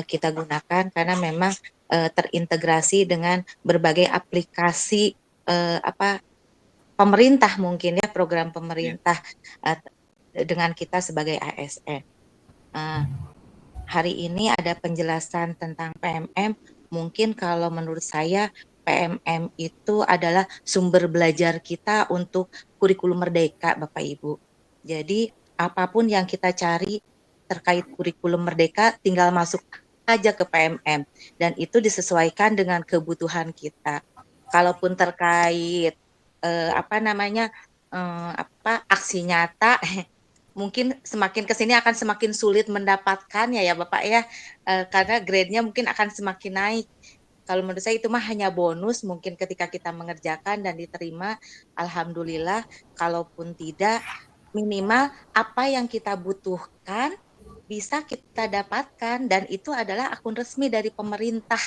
kita gunakan karena memang terintegrasi dengan berbagai aplikasi pemerintah mungkin ya, program pemerintah dengan kita sebagai ASN. Hari ini ada penjelasan tentang PMM, mungkin kalau menurut saya PMM itu adalah sumber belajar kita untuk kurikulum merdeka Bapak Ibu. Jadi apapun yang kita cari terkait kurikulum merdeka tinggal masuk aja ke PMM dan itu disesuaikan dengan kebutuhan kita. Kalaupun terkait aksi nyata mungkin semakin kesini akan semakin sulit mendapatkannya ya Bapak ya, karena grade-nya mungkin akan semakin naik. kalau menurut saya itu mah hanya bonus, mungkin ketika kita mengerjakan dan diterima, alhamdulillah. Kalaupun tidak, minimal apa yang kita butuhkan bisa kita dapatkan, dan itu adalah akun resmi dari pemerintah.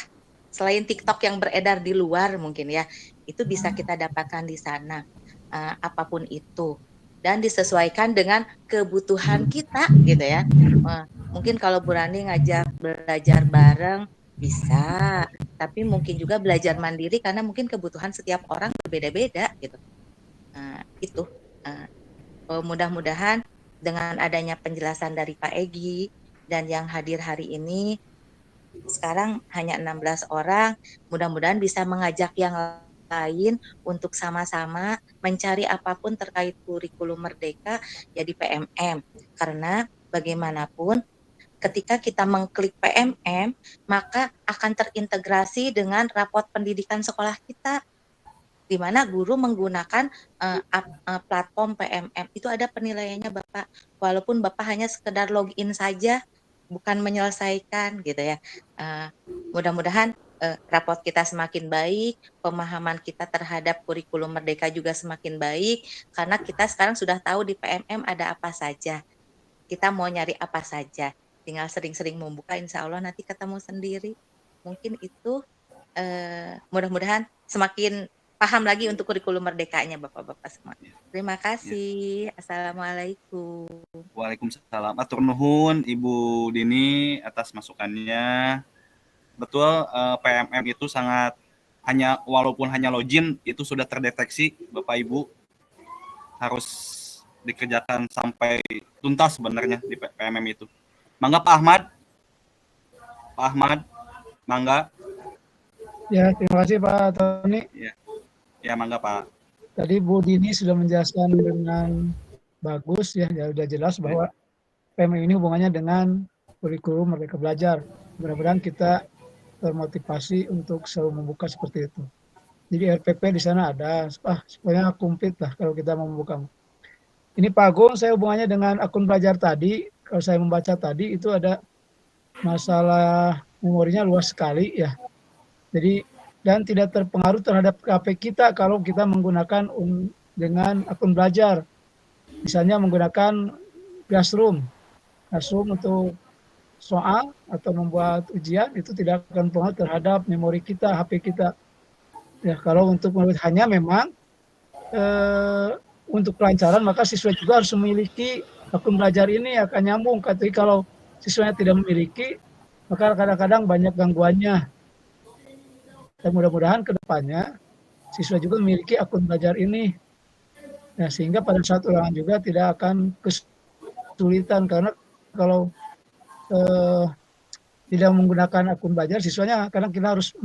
Selain TikTok yang beredar di luar mungkin ya, itu bisa kita dapatkan di sana, apapun itu. Dan disesuaikan dengan kebutuhan kita gitu ya. Mungkin kalau Bu Rani ngajak belajar bareng bisa, tapi mungkin juga belajar mandiri karena mungkin kebutuhan setiap orang berbeda-beda gitu. Itu mudah-mudahan dengan adanya penjelasan dari Pak Egi dan yang hadir hari ini, sekarang hanya 16 orang, mudah-mudahan bisa mengajak yang lain untuk sama-sama mencari apapun terkait kurikulum merdeka ya di PMM. Karena bagaimanapun ketika kita mengklik PMM, maka akan terintegrasi dengan rapot pendidikan sekolah kita, di mana guru menggunakan platform PMM. Itu ada penilaiannya Bapak, walaupun Bapak hanya sekedar login saja, bukan menyelesaikan gitu ya. Mudah-mudahan raport kita semakin baik, pemahaman kita terhadap kurikulum merdeka juga semakin baik, karena kita sekarang sudah tahu di PMM ada apa saja. Kita mau nyari apa saja, tinggal sering-sering membuka, insya Allah nanti ketemu sendiri. Mungkin itu mudah-mudahan semakin paham lagi untuk kurikulum merdekanya Bapak-Bapak semua. Terima kasih. Assalamualaikum. Waalaikumsalam. Atur nuhun Ibu Dini atas masukannya. Betul, PMM itu sangat walaupun hanya login itu sudah terdeteksi Bapak Ibu, harus dikerjakan sampai tuntas sebenarnya di PMM itu. Mangga Pak Ahmad. Pak Ahmad, mangga. Ya, terima kasih Pak Tony. Ya, mangga Pak. Tadi Bu Dini sudah menjelaskan dengan bagus ya, sudah jelas bahwa PMM ini hubungannya dengan kurikulum Merdeka Belajar. Mudah-mudahan kita termotivasi untuk selalu membuka seperti itu. Jadi RPP di sana ada, supaya komplit lah kalau kita mau membuka. Ini Pak Agung, saya hubungannya dengan akun belajar tadi. Kalau saya membaca tadi itu ada masalah memorinya luas sekali ya. Jadi dan tidak terpengaruh terhadap HP kita kalau kita menggunakan dengan akun belajar. Misalnya menggunakan Classroom untuk soal atau membuat ujian, itu tidak akan pengaruh terhadap memori kita, HP kita. Ya, kalau untuk hanya memang untuk kelancaran, maka siswa juga harus memiliki akun belajar ini akan nyambung. Tapi kalau siswanya tidak memiliki, maka kadang-kadang banyak gangguannya. Dan mudah-mudahan ke depannya siswa juga memiliki akun belajar ini. Nah, sehingga pada saat ulangan juga tidak akan kesulitan, karena kalau tidak menggunakan akun belajar, siswanya kadang kita harus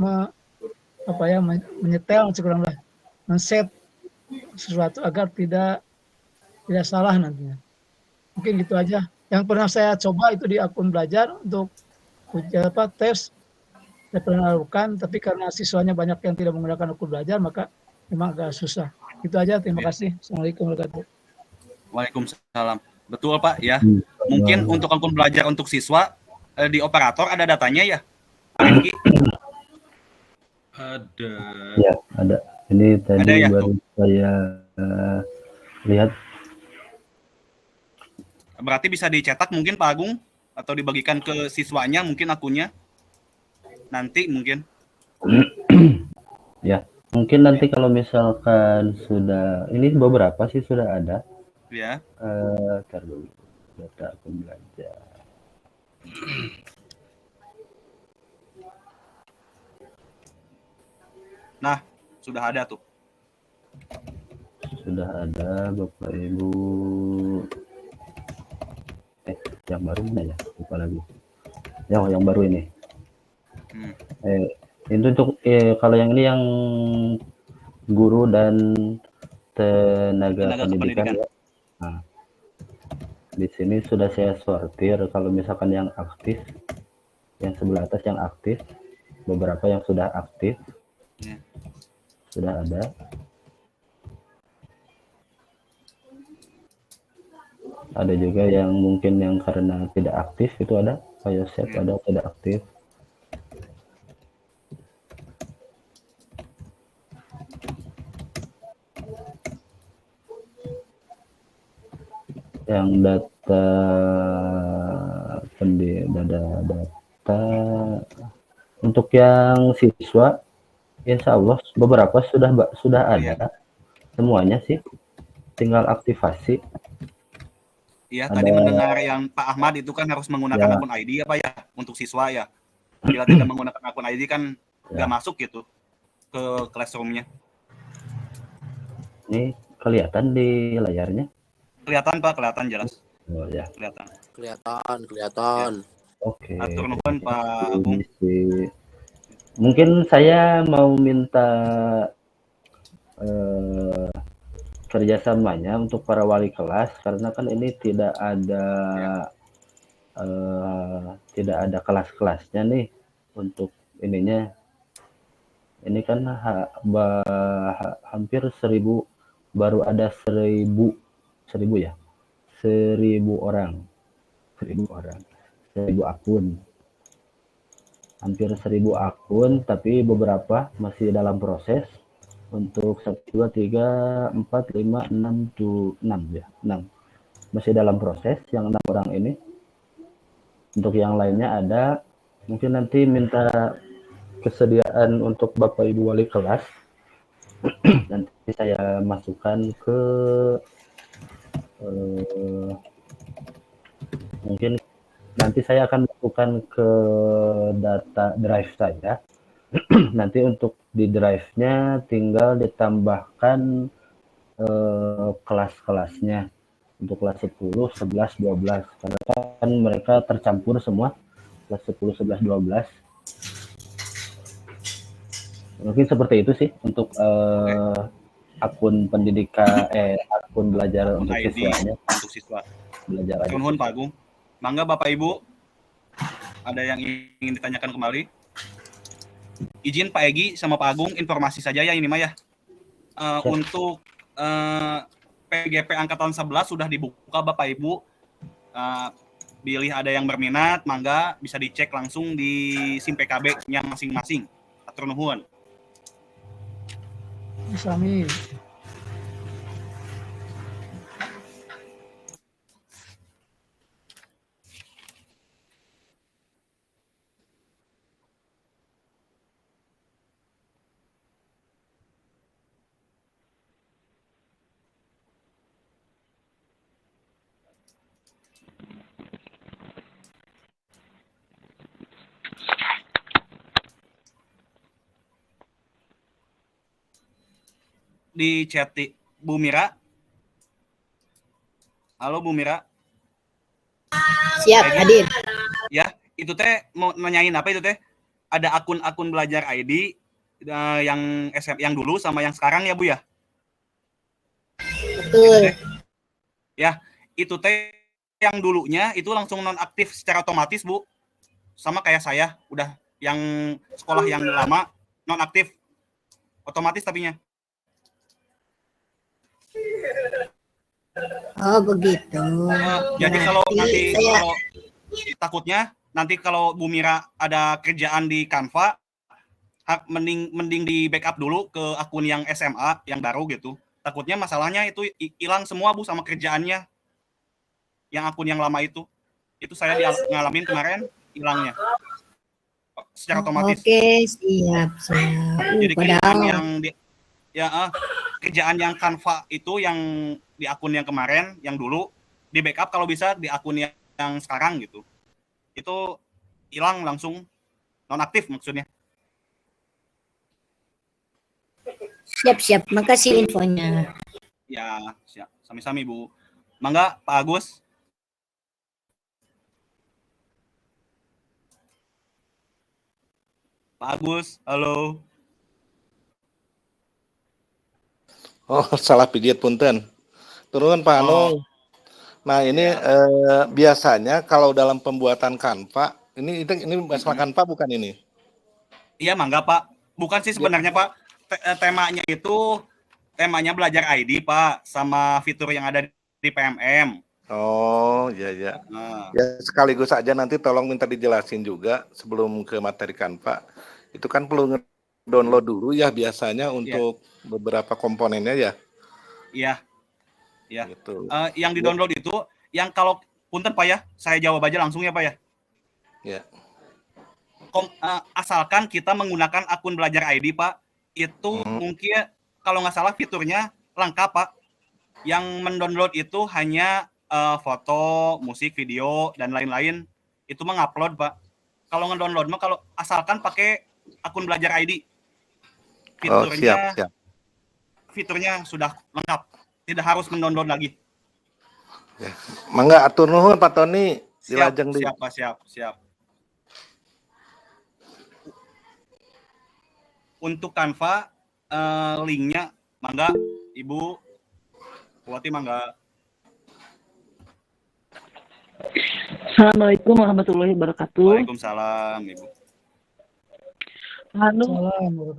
menyetel sekurang-kurangnya, men-set sesuatu agar tidak salah nantinya. Mungkin gitu aja. Yang pernah saya coba itu di akun belajar untuk tes, saya pernah lakukan, tapi karena siswanya banyak yang tidak menggunakan akun belajar, maka memang agak susah. Itu aja, terima kasih. Assalamualaikum warahmatullahi wabarakatuh. Waalaikumsalam. Betul Pak ya. Mungkin untuk akun belajar untuk siswa di operator ada datanya ya, Pak Rifki? Ada. Ya, ada. Ini tadi ada ya, baru saya lihat. Berarti bisa dicetak mungkin Pak Agung, atau dibagikan ke siswanya mungkin akunnya nanti mungkin. Ya, mungkin nanti kalau misalkan sudah, ini beberapa sih sudah ada. Ya. Ntar dulu, data akun belajar. Nah, sudah ada tuh. Sudah ada Bapak Ibu. Yang baru mana ya? Lupa lagi. Yang baru ini. Itu untuk kalau yang ini yang guru dan tenaga pendidikan ya. Nah, di sini sudah saya sortir. Kalau misalkan yang aktif, yang sebelah atas yang aktif, beberapa yang sudah aktif, sudah ada. Ada juga yang mungkin yang karena tidak aktif itu ada, kayak set ada tidak aktif. Yang data data untuk yang siswa, insya Allah beberapa sudah ada semuanya sih, tinggal aktivasi. Iya, tadi Ada mendengar yang Pak Ahmad itu kan harus menggunakan ya, akun ID apa ya untuk siswa ya. Bila tidak menggunakan akun ID kan nggak ya. masuk gitu ke classroom-nya. Ini kelihatan di layarnya. Kelihatan Pak, kelihatan jelas. Oh ya. Kelihatan. Kelihatan. Oke. Atur nuhun Pak Agung. Mungkin saya mau minta kerjasamanya untuk para wali kelas, karena kan ini tidak ada kelas-kelasnya nih untuk ininya. Ini kan hampir 1000, baru ada 1000 ya, 1000 orang, 1000 akun, hampir 1000 akun, tapi beberapa masih dalam proses. Untuk 1, 2, 3, 4, 5, 6, 6 ya, 6 masih dalam proses yang 6 orang ini. Untuk yang lainnya ada, mungkin nanti minta kesediaan untuk Bapak Ibu wali kelas. Nanti saya masukkan ke mungkin nanti saya akan masukkan ke data drive saya. Nanti untuk di drive-nya tinggal ditambahkan kelas-kelasnya untuk kelas 10, 11, 12, karena kan mereka tercampur semua, kelas 10, 11, 12. Mungkin seperti itu sih untuk akun pendidikan, akun belajar Akun untuk ID siswanya. untuk siswa. Belajar aja. Nuhun Pak Agung. Mangga Bapak Ibu, ada yang ingin ditanyakan kembali? Izin Pak Egi sama Pak Agung, informasi saja ya ini mah ya. Untuk PGP Angkatan 11 sudah dibuka Bapak Ibu. Pilih ada yang berminat, mangga bisa dicek langsung di SIM PKB-nya masing-masing. Atur nuhun. Sami. Di chat Bu Mira. Halo Bu Mira. Siap, hadir. Ya, itu teh mau nanyain apa itu teh? Ada akun-akun belajar ID yang SM yang dulu sama yang sekarang ya Bu ya? Betul. Ya, itu teh yang dulunya itu langsung nonaktif secara otomatis Bu. Sama kayak saya, udah yang sekolah yang lama nonaktif otomatis tapinya. Oh begitu. Jadi kalau nanti kalau takutnya nanti kalau Bu Mira ada kerjaan di Canva, mending di backup dulu ke akun yang SMA yang baru gitu. Takutnya masalahnya itu hilang semua Bu sama kerjaannya. Yang akun yang lama itu saya ngalamin kemarin hilangnya secara otomatis. Oke, siap. Jadi kerjaan yang kerjaan yang Canva itu yang di akun yang kemarin, yang dulu di backup kalau bisa di akun yang sekarang gitu. Itu hilang langsung nonaktif maksudnya. Siap. Makasih infonya. Ya, siap. Sami-sami Bu. Mangga Pak Agus. Pak Agus, halo. Oh, salah pijit punten. Turun Pak Anung. Nah, ini biasanya kalau dalam pembuatan Canva, ini masalah Canva bukan ini? Iya, mangga Pak. Bukan sih sebenarnya Pak. Temanya belajar ID Pak, sama fitur yang ada di PMM. Oh, iya. Nah. Ya, sekaligus aja nanti tolong minta dijelasin juga sebelum ke materi Canva. Itu kan perlu download dulu ya biasanya untuk beberapa komponennya ya. Iya. Gitu. Yang di-download itu yang kalau punten Pak ya, saya jawab aja langsung ya Pak ya. Ya. Asalkan kita menggunakan akun Belajar ID Pak, itu mungkin kalau nggak salah fiturnya lengkap Pak. Yang mendownload itu hanya foto, musik, video dan lain-lain. Itu mengupload Pak. Kalau ngedownload mah kalau asalkan pakai akun Belajar ID. Fiturnya Siap. Fiturnya sudah lengkap. Tidak harus mendownload lagi. Ya. Mangga atur nuhun Pak Tony. Dilajeng di. Siap Pak, siap. Untuk Canva linknya mangga Ibu Wati mangga. Assalamualaikum warahmatullahi wabarakatuh. Waalaikumsalam Ibu.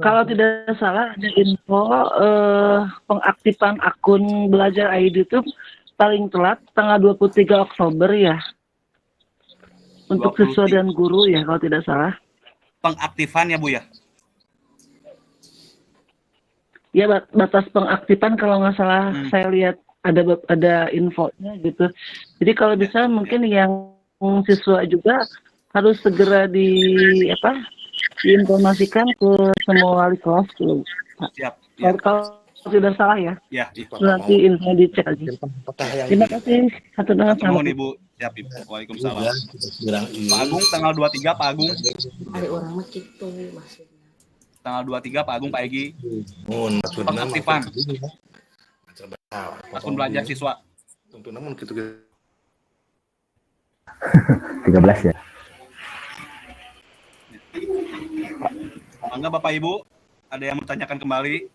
Kalau tidak salah ada info pengaktifan akun Belajar ID itu paling telat tanggal 23 Oktober ya. Untuk siswa dan guru ya kalau tidak salah. Pengaktifan ya Bu ya? Ya batas pengaktifan kalau nggak salah saya lihat ada infonya gitu. Jadi kalau bisa mungkin yang siswa juga harus segera diinformasikan ke semua wali kelas tuh. Siap. Kalau tidak salah ya. Ya. Nanti info dicek aja. Terima kasih. Satu dengan sama. Ibu. Siap Ibu. Waalaikumsalam. Pak Agung tanggal 23 Pak Agung. Ada orang mah gitu maksudnya. Tanggal 23 Pak Agung Pak Egi. Pengaktifan akun Belajar siswa. Untuk namun gitu. 13 ya. Mangga Bapak Ibu, ada yang mau tanyakan kembali?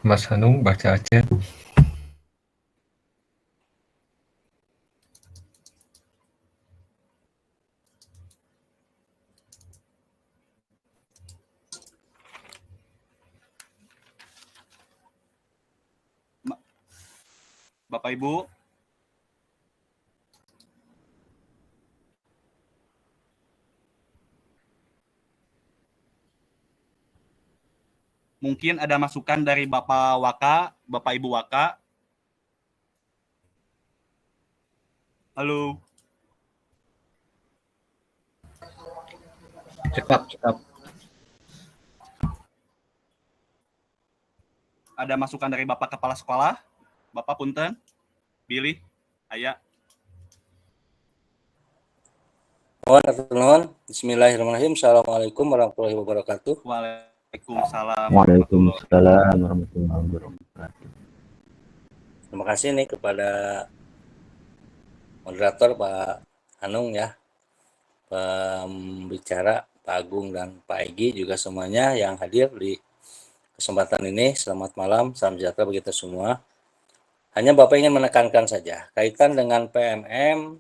Mas Hanung baca aja. Bapak Ibu, mungkin ada masukan dari Bapak Waka, Bapak Ibu Waka. Halo. Cekap. Ada masukan dari Bapak Kepala Sekolah? Bapak Punten, Billy, Aya. Bismillahirrahmanirrahim. Assalamualaikum warahmatullahi wabarakatuh. Waalaikumsalam. Waalaikumsalam warahmatullahi wabarakatuh. Terima kasih nih kepada moderator Pak Hanung ya, pembicara Pak Agung dan Pak Egi juga semuanya yang hadir di kesempatan ini. Selamat malam, salam sejahtera bagi kita semua. Hanya Bapak ingin menekankan saja, kaitan dengan PMM,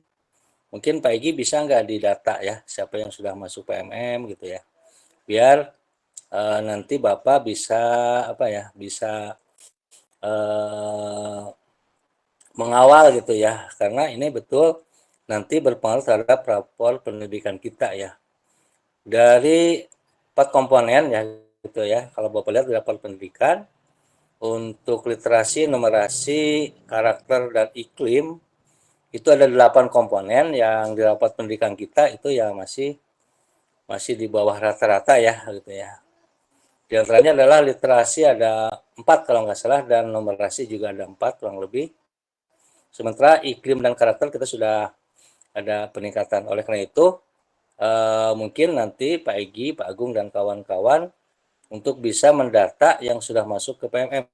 mungkin Pak Egi bisa nggak didata ya, siapa yang sudah masuk PMM gitu ya. Biar nanti Bapak bisa mengawal gitu ya, karena ini betul nanti berpengaruh terhadap rapor pendidikan kita ya. Dari 4 komponen ya gitu ya, kalau Bapak lihat di rapor pendidikan, untuk literasi, numerasi, karakter, dan iklim, itu ada 8 komponen yang di rapor pendidikan kita itu ya masih di bawah rata-rata ya gitu ya. Di antaranya adalah literasi ada 4 kalau nggak salah, dan numerasi juga ada 4 kurang lebih. Sementara iklim dan karakter kita sudah ada peningkatan. Oleh karena itu, mungkin nanti Pak Egi, Pak Agung, dan kawan-kawan untuk bisa mendata yang sudah masuk ke PMM.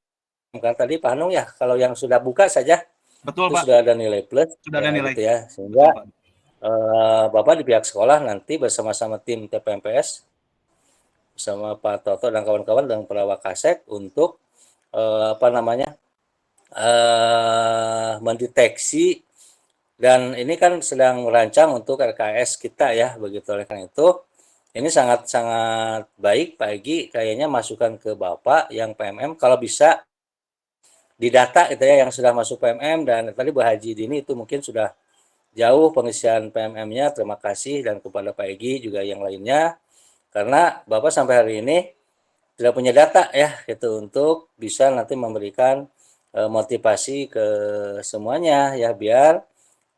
Karena tadi Pak Hanung ya, kalau yang sudah buka saja, betul itu Pak, sudah ada nilai plus. Sudah ada nilai. Gitu ya. Sehingga Bapak di pihak sekolah nanti bersama-sama tim TPMPS, bersama Pak Toto dan kawan-kawan dan para Wakasek untuk mendeteksi, dan ini kan sedang merancang untuk RKS kita ya, begitu. Oleh karena itu ini sangat-sangat baik Pak Egi, kayaknya masukan ke Bapak yang PMM kalau bisa didata itu ya yang sudah masuk PMM, dan tadi Bu Haji Dini itu mungkin sudah jauh pengisian PMM-nya. Terima kasih, dan kepada Pak Egi juga yang lainnya, karena Bapak sampai hari ini tidak punya data ya gitu untuk bisa nanti memberikan motivasi ke semuanya ya biar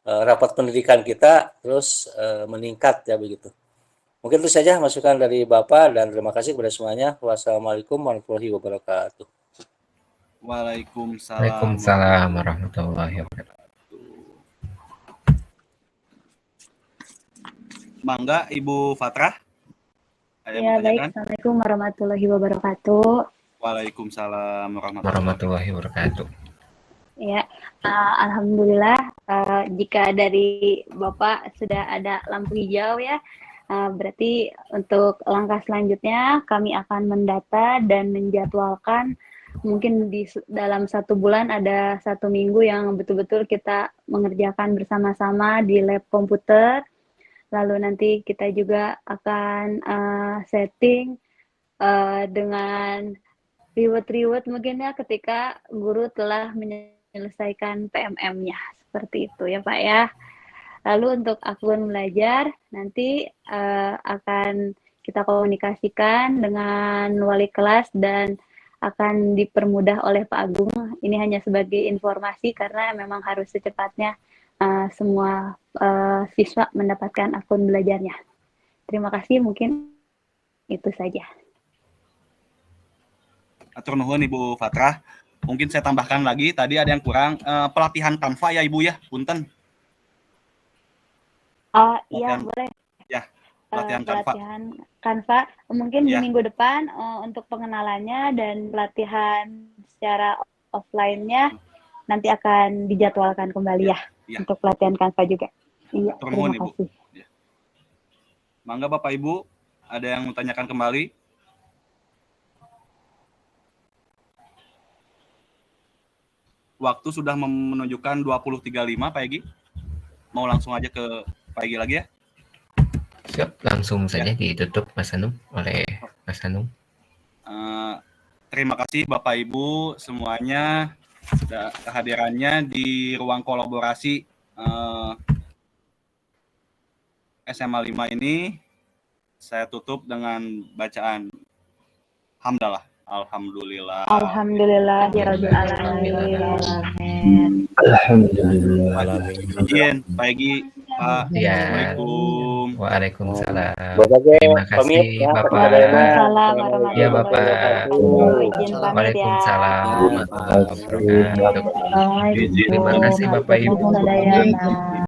rapat pendidikan kita terus meningkat ya begitu. Mungkin itu saja masukan dari Bapak dan terima kasih kepada semuanya. Wassalamualaikum warahmatullahi wabarakatuh. Waalaikumsalam. Waalaikumsalam warahmatullahi wabarakatuh. Mangga Ibu Fatrah. Ada yang Ya mau baik, tanyakan? Assalamualaikum warahmatullahi wabarakatuh. Waalaikumsalam Warahmatullahi wabarakatuh. Ya, alhamdulillah jika dari Bapak sudah ada lampu hijau ya, berarti untuk langkah selanjutnya kami akan mendata dan menjadwalkan mungkin di dalam 1 bulan ada 1 minggu yang betul-betul kita mengerjakan bersama-sama di lab komputer. Lalu nanti kita juga akan setting dengan reward mungkin ya ketika guru telah menyelesaikan PMM-nya. Seperti itu ya Pak ya. Lalu untuk akun belajar nanti akan kita komunikasikan dengan wali kelas dan akan dipermudah oleh Pak Agung. Ini hanya sebagai informasi karena memang harus secepatnya semua siswa mendapatkan akun belajarnya. Terima kasih, mungkin itu saja. Atur nuhun Ibu Fatrah. Mungkin saya tambahkan lagi, tadi ada yang kurang pelatihan Canva ya Ibu ya, punten. Iya boleh. Ya, pelatihan Canva. Pelatihan Canva mungkin di Ya. minggu depan untuk pengenalannya dan pelatihan secara offline-nya nanti akan dijadwalkan kembali ya, untuk pelatihan Canva juga. Iya, Atur nuhun terima Ibu. kasih. Ya. Mangga Bapak Ibu, ada yang mau tanyakan kembali? Waktu sudah menunjukkan 20.35 Pak Egi. Mau langsung aja ke Pak Egi lagi ya? Siap, langsung saja ditutup Mas Anung oleh Mas Anung. Terima kasih Bapak Ibu semuanya kehadirannya di ruang kolaborasi SMA 5 ini. Saya tutup dengan bacaan hamdalah. Alhamdulillah. Alhamdulillah ya rabbil alamin. Alhamdulillah. Izin Pak Egi, Pak. Ya. Assalamualaikum. Waalaikumsalam. Bapak Terima pamit kasih ya, Bapak. Waalaikumsalam Ya warahmatullahi Bapak. wabarakatuh. Izin pamit ya. Waalaikumsalam warahmatullahi wabarakatuh. Terima kasih Bapak Ibu. Waalaikumsalam.